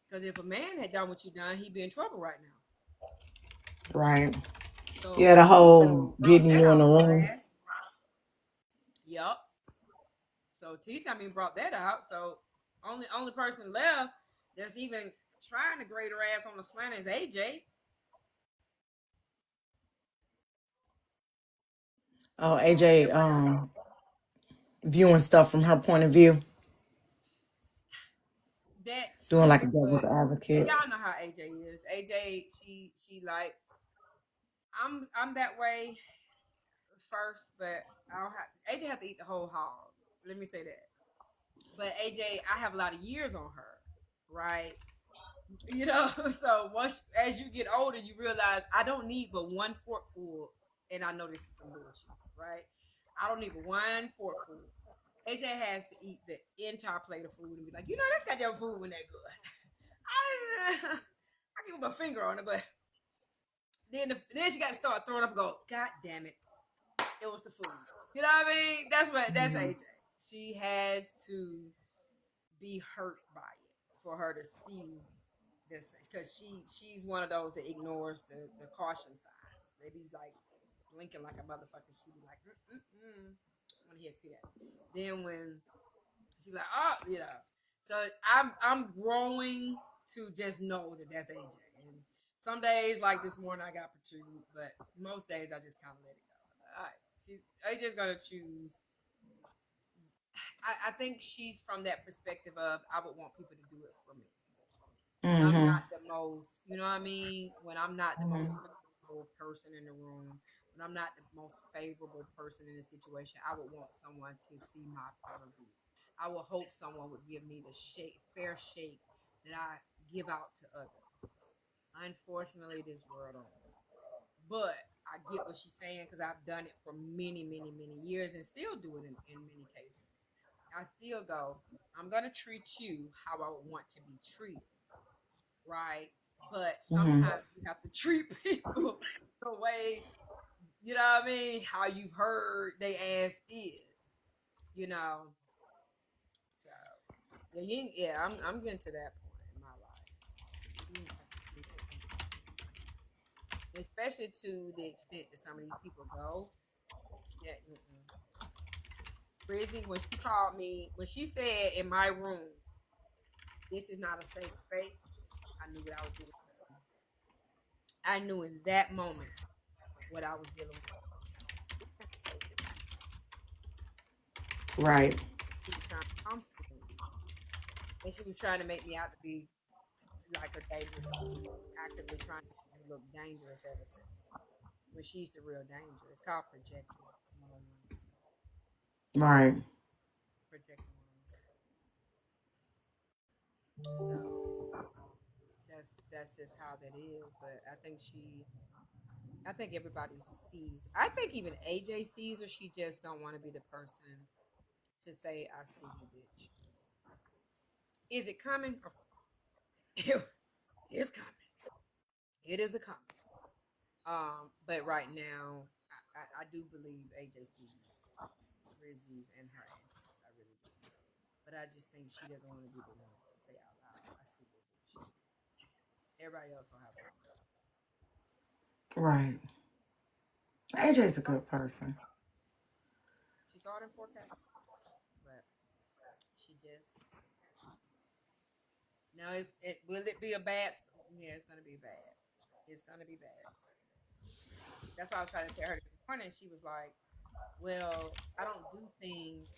Because if a man had done what you done, he'd be in trouble right now. Right. So Yeah, the whole getting you in the room. Yup. So T-Time even brought that out. So only person left that's even trying to grade her ass on the slant is AJ. Oh, AJ, viewing stuff from her point of view. That Doing too, like a devil's advocate. y'all know how AJ is. AJ, she likes. I'm that way first, but I don't have AJ have to eat the whole hog. Let me say that. But AJ, I have a lot of years on her, right? So once as you get older, you realize I don't need but one forkful, and I know this is some bullshit, right? I don't need but one forkful. AJ has to eat the entire plate of food and be like, that's got your food when that good. I give him a finger on it, but then she got to start throwing up and go, God damn it, it was the food. You know what I mean? That's AJ. She has to be hurt by it for her to see this, because she's one of those that ignores the caution signs. They be like blinking like a motherfucker. She be like, I want to see that. Then when she be like, oh, So I'm growing to just know that that's AJ. And some days, like this morning, I got protrude, but most days I just kind of let it go. All right, AJ's gonna choose. I think she's from that perspective of I would want people to do it for me. When I'm Mm-hmm. not the most, you know what I mean? When I'm not the most favorable person in the room, when I'm not the most favorable person in the situation, I would want someone to see my point of view. I would hope someone would give me the fair shake that I give out to others. Unfortunately, this world don't work. But I get what she's saying because I've done it for many, many, many years and still do it in many cases. I still go, I'm going to treat you how I would want to be treated, right? But Mm-hmm. sometimes you have to treat people the way, you know what I mean, how you've heard they ass is, you know. So, yeah, I'm getting to that point in my life. You have to treat people especially to the extent that some of these people go. That Rizi, when she called me, when she said in my room, this is not a safe space, I knew what I was dealing with. I knew in that moment what I was dealing with. Right. She was trying to comfort me, and she was trying to make me out to be like a dangerous person, actively trying to make me look dangerous ever since. When she's the real danger, it's called projecting. Right. Projecting. So that's just how that is. But I think everybody sees. I think even AJ sees her. She just don't want to be the person to say, "I see you, bitch." Is it coming? Of course, it's coming. It is a coming. But right now, I do believe AJ sees Rizzy's and her antics. I really do. But I just think she doesn't want to be the one to say out loud, "I see your bullshit." Everybody else will have their own. Right. AJ's a good person. She saw it in 4K, but she just no. Will it be a bad? Yeah, it's gonna be bad. It's gonna be bad. That's why I was trying to tell her this morning. She was like, "Well, I don't do things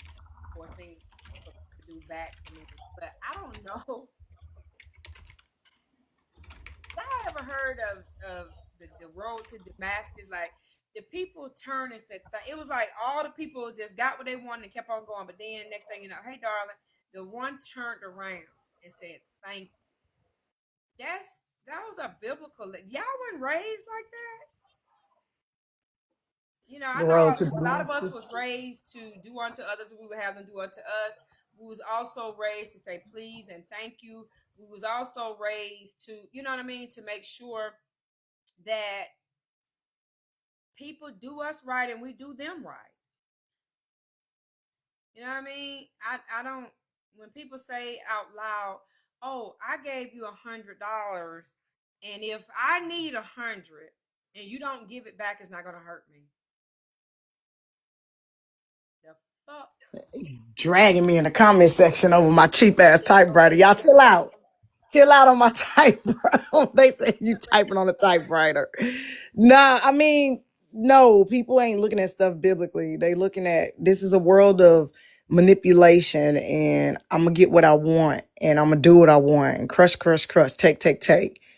for things for people to do back to me, but I don't know." I ever heard of the road to Damascus? Like the people turned and said, it was like all the people just got what they wanted and kept on going. But then next thing you know, hey darling, the one turned around and said, "Thank you." That was a biblical. Y'all weren't raised like that. You know, I The know road to a lot of us Damascus. was raised to do unto others, and we would have them do unto us. We was also raised to say please and thank you. We was also raised to, you know what I mean, to make sure that people do us right and we do them right. You know what I mean? I don't when people say out loud, "Oh, I gave you $100, and if I need 100 and you don't give it back, it's not gonna hurt me." The fuck? Dragging me in the comment section over my cheap ass typewriter. Y'all chill out. Chill out on my typewriter. They say you typing on a typewriter. Nah, I mean, no, people ain't looking at stuff biblically. They looking at this is a world of manipulation and I'm gonna get what I want and I'm gonna do what I want and crush, crush, crush, take,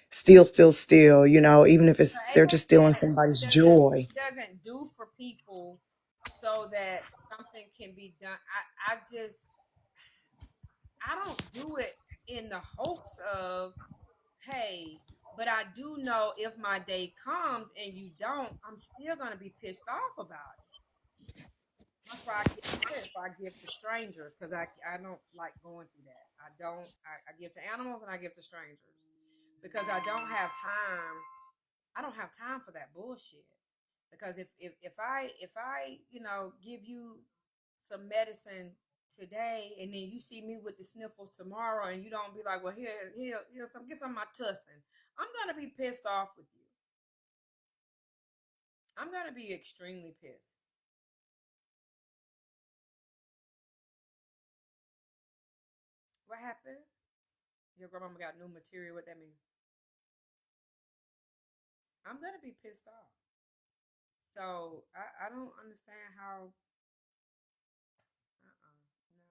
steal, steal, steal, even if it's they're AJ just stealing said somebody's joy. he doesn't do for people so that something can be done. I don't do it in the hopes of, hey, but I do know if my day comes and you don't, I'm still gonna be pissed off about it. That's why I give this. Why I give to strangers because I don't like going through that. I don't. I give to animals and I give to strangers because I don't have time. I don't have time for that bullshit. Because if I give you some medicine today and then you see me with the sniffles tomorrow and you don't be like, well, here some get some of my tussin, I'm gonna be pissed off with you. I'm gonna be extremely pissed. What happened? Your grandmama got new material. What that mean? I'm gonna be pissed off. So I don't understand how. Uh-uh, no.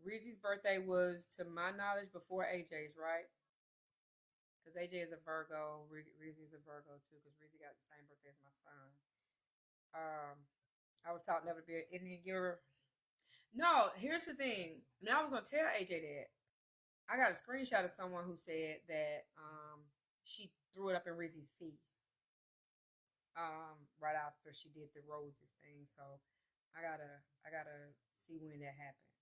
Rizi's birthday was, to my knowledge, before AJ's, right? Because AJ is a Virgo. Rizi's a Virgo too, because Rizi got the same birthday as my son. I was taught never to be an Indian giver. No, here's the thing. Now I was gonna tell AJ that. I got a screenshot of someone who said that she threw it up in Rizi's feast right after she did the roses thing. So I gotta see when that happened.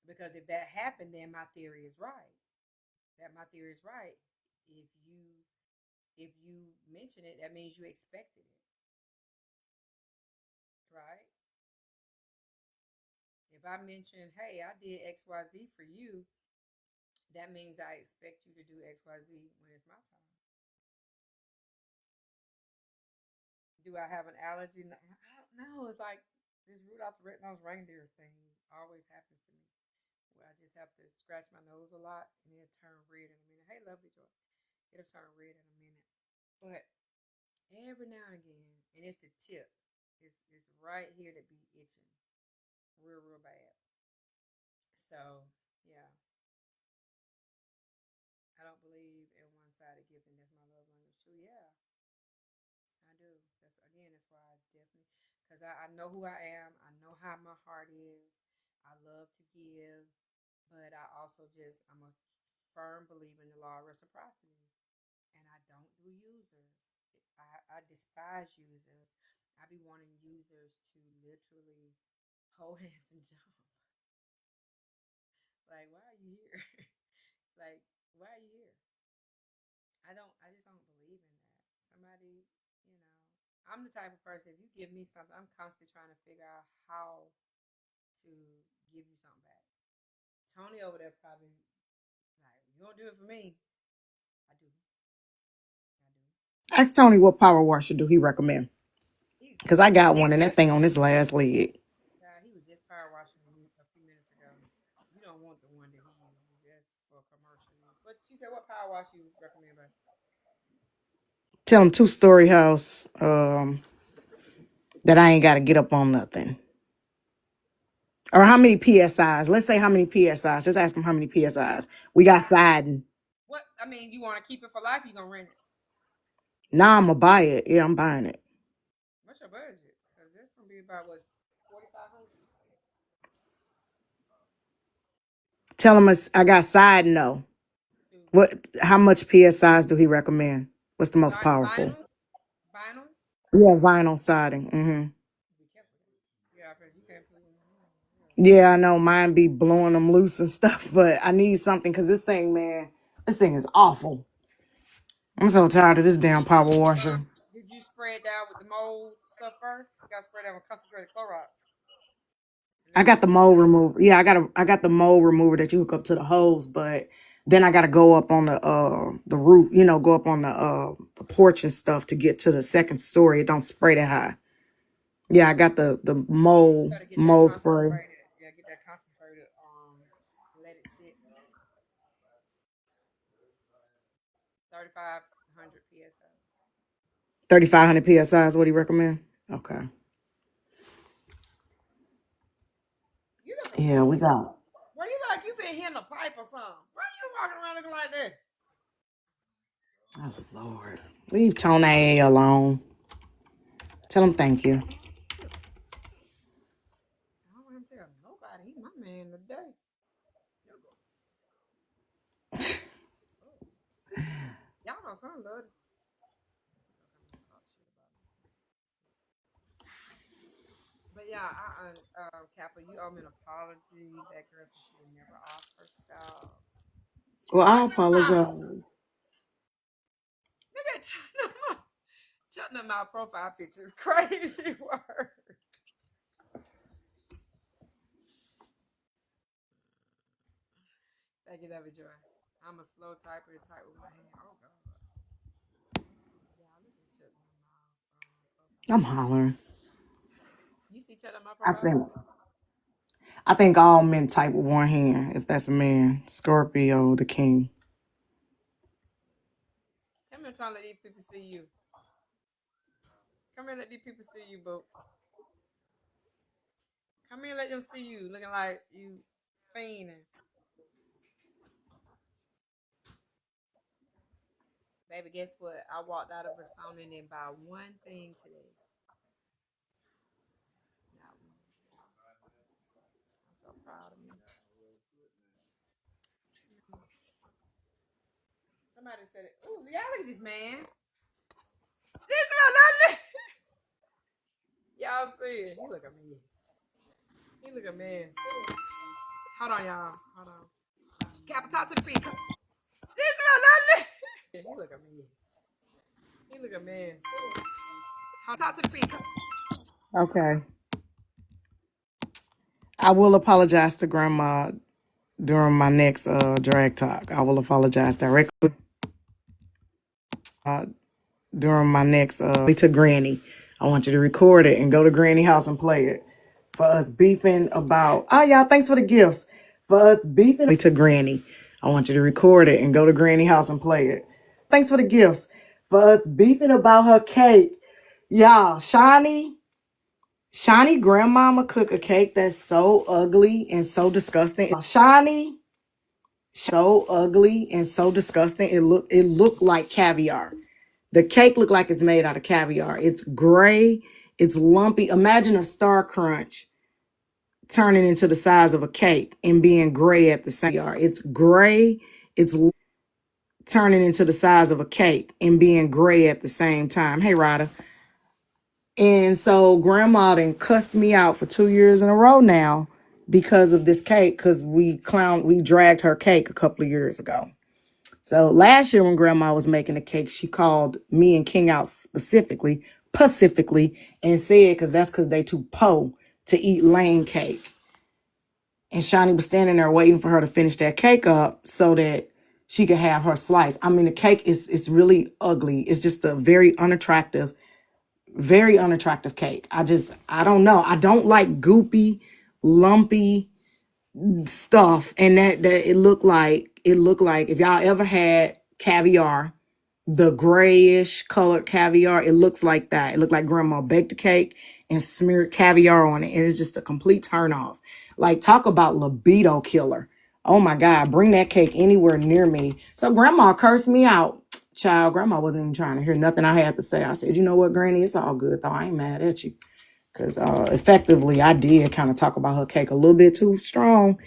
Because if that happened, then my theory is right. That my theory is right. If you if you mention it, that means you expected it, right? If I mention, hey, I did XYZ for you, that means I expect you to do XYZ when it's my time. Do I have an allergy? No, I don't know. It's like this Rudolph the Red-Nosed Reindeer thing always happens to me. Where I just have to scratch my nose a lot and it'll turn red in a minute. Hey, lovely joy. It'll turn red in a minute. But every now and again, and it's the tip. It's right here to be itching. Real bad. So yeah, I don't believe in one-sided giving. That's my love language too. Yeah, I do. That's why I definitely, because I know who I am. I know how my heart is. I love to give, but I'm a firm believer in the law of reciprocity, and I don't do users. I despise users. I be wanting users to literally hold hands and jump. Like, why are you here? Like, why are you here? I just don't believe in that. Somebody, you know, I'm the type of person, if you give me something, I'm constantly trying to figure out how to give you something back. Tony over there probably like, you don't do it for me. I do. I do. Ask Tony what power washer do he recommend. He Because I got one and that thing on his last leg. he was just power washing me a few minutes ago. You don't want the one that he uses. That's for commercial use. But she said, what power wash you recommend, babe? Tell him two-story house that I ain't got to get up on nothing. Or how many PSIs? Let's say how many PSIs. Just ask him how many PSIs. We got siding. What? I mean, you want to keep it for life? Or you gonna rent it? Nah, I'm going to buy it. Yeah, I'm buying it. What's your budget? Because that's gonna be about what, 4,500. Tell him I got siding, no. How much PSIs do he recommend? What's the most powerful? Vinyl, vinyl. Yeah, vinyl siding. Be careful. Yeah, because you can't put it in. Yeah. Yeah, I know mine be blowing them loose and stuff, but I need something because this thing, man, this thing is awful. I'm so tired of this damn power washer. Did you spray it down with the mold stuff first? You got to spray it down with concentrated Clorox, and I let it got the sit. mold remover. Yeah, I got the mold remover that you hook up to the hose, but then I gotta go up on the roof, go up on the porch and stuff to get to the second story. It don't spray that high. Yeah, I got the You mold got to get that mold spray. concentrated. Yeah, get that concentrated. Let it sit. 3,500 psi. 3,500 PSI is what he recommend. Okay. You looking Yeah, we funny. got. What you like? You been hitting a pipe or something? Why you walking around looking like that? Oh Lord, leave Tony alone. Tell him thank you. I don't want him to tell nobody. He my man today. Y'all know some love. But yeah, Kappa, you owe me an apology. That girl said she would never off herself. Well, Shut I your mouth. apologize. Look at shutting my profile pictures. Crazy word. Thank you, Lovey Joy. I'm a slow typer to type with my hand. Oh God. Yeah, look at shutting my profile. I'm hollering. You see shutting my I profile think picture? I think all men type with one hand. If that's a man, Scorpio, the king. Come here, trying to let these people see you. Come here, let these people see you, boo. Come here, let them see you looking like you fiending. Baby, guess what? I walked out of a sauna and didn't buy one thing today. Not one. I'm so proud of me. Somebody said it. Ooh, y'all look at this man. This man, nothing. Y'all see it. He look a mess. He look a mess. Hold on, y'all. Hold on. Kappa, talk to the people. This man, nothing. He look a mess. He look a mess. Talk to the people. Okay. I will apologize to Grandma during my next drag talk. I will apologize directly during my next to Granny. I want you to record it and go to Granny house and play it. For us beefing about y'all, thanks for the gifts. For us beefing to Granny. I want you to record it and go to Granny house and play it. Thanks for the gifts. For us beefing about her cake. Y'all, Shani grandmama cook a cake that's so ugly and so disgusting. Shani, so ugly and so disgusting. It looked like caviar. The cake looked like it's made out of caviar. It's gray, it's lumpy. Imagine a Star Crunch turning into the size of a cake and being gray at the same time. It's gray, it's turning into the size of a cake and being gray at the same time. Hey, Ryder. And so grandma then cussed me out for 2 years in a row now because of this cake, because we dragged her cake a couple of years ago. So last year when grandma was making the cake, she called me and King out pacifically, and said, because they too po to eat lane cake. And Shani was standing there waiting for her to finish that cake up so that she could have her slice. I mean, the cake it's really ugly. It's just a very unattractive cake. I don't know. I don't like goopy, lumpy stuff. And that it looked like if y'all ever had caviar, the grayish colored caviar, it looks like that. It looked like grandma baked the cake and smeared caviar on it. And it's just a complete turn off. Like, talk about libido killer. Oh my God, bring that cake anywhere near me. So grandma cursed me out. Child, grandma wasn't even trying to hear nothing I had to say. I said, you know what, Granny, it's all good though. I ain't mad at you. Because effectively, I did kind of talk about her cake a little bit too strong.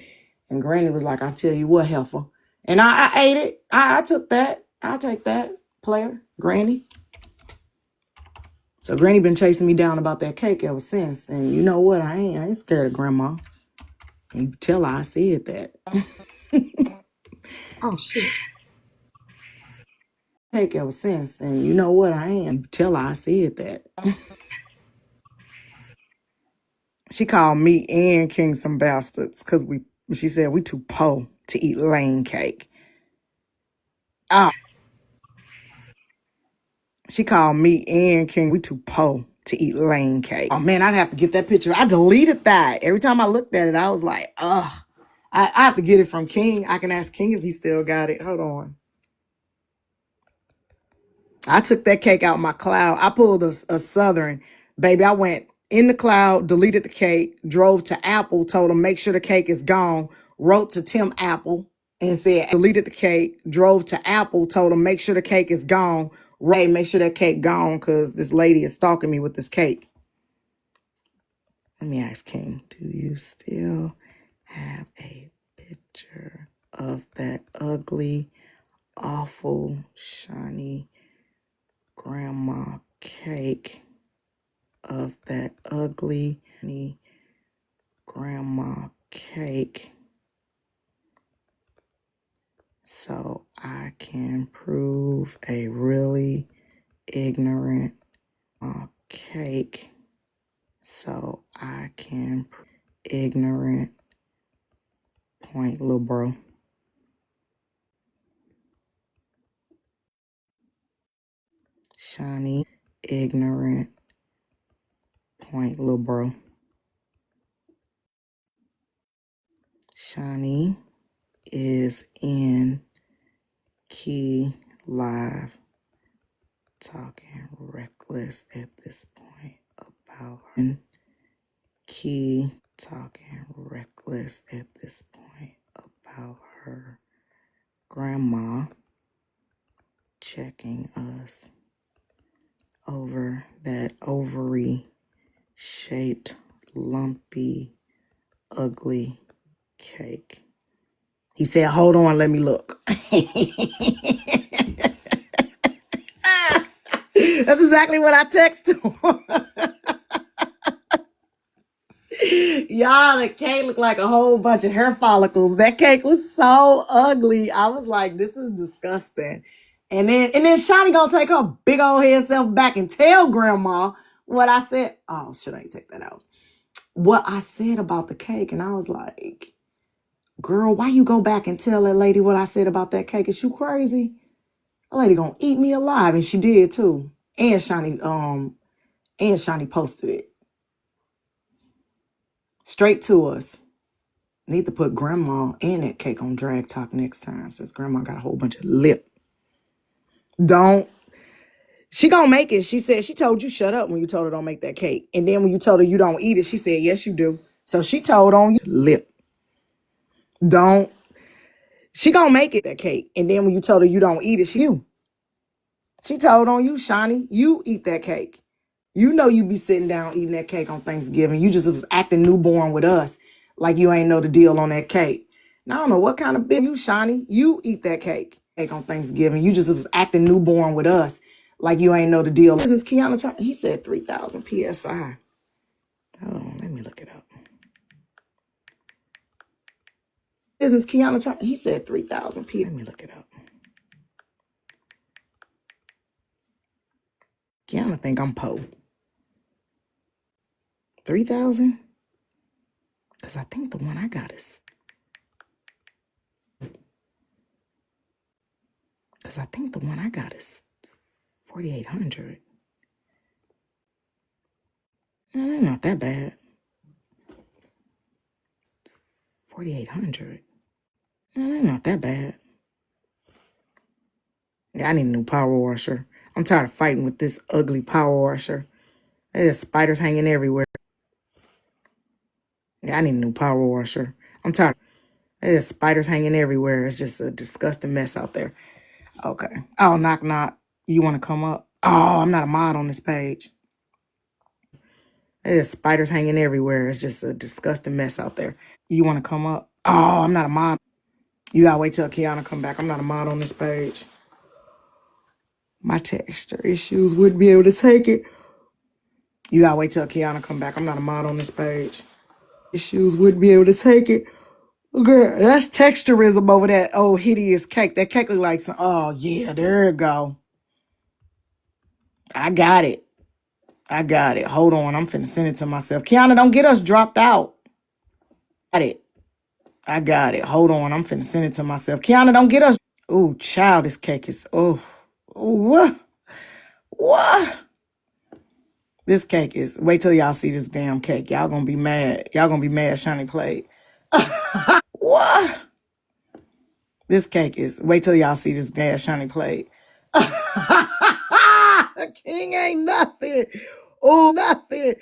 And Granny was like, I tell you what, heifer. And I ate it. I took that. I'll take that, player, Granny. So Granny been chasing me down about that cake ever since. And you know what? I ain't scared of grandma. And you tell her I said that. Oh shit. Cake ever since. And you know what? I ain't tell her I said that. She called me and King some bastards because she said we too po to eat lane cake. Oh, she called me and King we too po to eat lane cake. Oh man, I'd have to get that picture. I deleted that. Every time I looked at it, I was like, ugh. I have to get it from King. I can ask King if he still got it. Hold on. I took that cake out my cloud. I pulled a Southern. Baby, I went in the cloud, deleted the cake, drove to Apple, told him make sure the cake is gone, wrote to Tim Apple and said, deleted the cake, drove to Apple, told him make sure the cake is gone. Ray, make sure that cake gone because this lady is stalking me with this cake. Let me ask King, do you still have a picture of that ugly, awful, shiny grandma cake? Of that ugly grandma cake so I can prove a really ignorant cake so I can ignorant point, little bro. Shiny ignorant point, little bro. Shani is in key live talking reckless at this point about key talking reckless at this point about her grandma checking us over that ovary shaped, lumpy, ugly cake. He said, hold on, let me look. That's exactly what I texted him. Y'all, the cake looked like a whole bunch of hair follicles. That cake was so ugly. I was like, this is disgusting. And then Shani gonna take her big old head self back and tell grandma what I said. Oh, should I take that out? What I said about the cake. And I was like, girl, why you go back and tell that lady what I said about that cake? Is you crazy? That lady gonna eat me alive. And she did too. And Shani posted it straight to us. Need to put grandma and that cake on Drag Talk next time, since grandma got a whole bunch of lip. Don't. She gonna make it. She said she told you shut up when you told her don't make that cake. And then when you told her you don't eat it, she said, yes, you do. So she told on you lip. Don't. She gonna make it that cake. And then when you told her you don't eat it, she told on you, Shani, you eat that cake. You know you be sitting down eating that cake on Thanksgiving. You just was acting newborn with us like you ain't know the deal on that cake. Now, I don't know what kind of bitch you, Shani. You eat that cake on Thanksgiving. You just was acting newborn with us like you ain't know the deal. Business Keyona, he said 3,000 PSI. Hold on, let me look it up. Business Keyona, he said 3,000 PSI. Let me look it up. Keyona think I'm Poe. 3,000? Because I think the one I got is 4,800. No, they're not that bad. 4,800. No, they're not that bad. Yeah, I need a new power washer. I'm tired of fighting with this ugly power washer. There's spiders hanging everywhere. Yeah, I need a new power washer. I'm tired. There's spiders hanging everywhere. It's just a disgusting mess out there. Okay. Oh, knock, knock. You want to come up? Oh, I'm not a mod on this page. There's spiders hanging everywhere. It's just a disgusting mess out there. You want to come up? Oh, I'm not a mod. You gotta wait till Keyona come back. I'm not a mod on this page. My texture issues wouldn't be able to take it. You gotta wait till Keyona come back. I'm not a mod on this page. Issues wouldn't be able to take it. Girl, that's texturism over that old hideous cake. That cake look like some, oh yeah, there you go. I got it. Hold on, I'm finna send it to myself. Keyona, don't get us dropped out. I got it. Hold on, I'm finna send it to myself. Keyona, don't get us. Oh, child, this cake is, what? This cake is, wait till y'all see this damn cake. Y'all gonna be mad. Shani played. What? This cake is, wait till y'all see this damn Shani played. The king ain't nothing. Oh, nothing.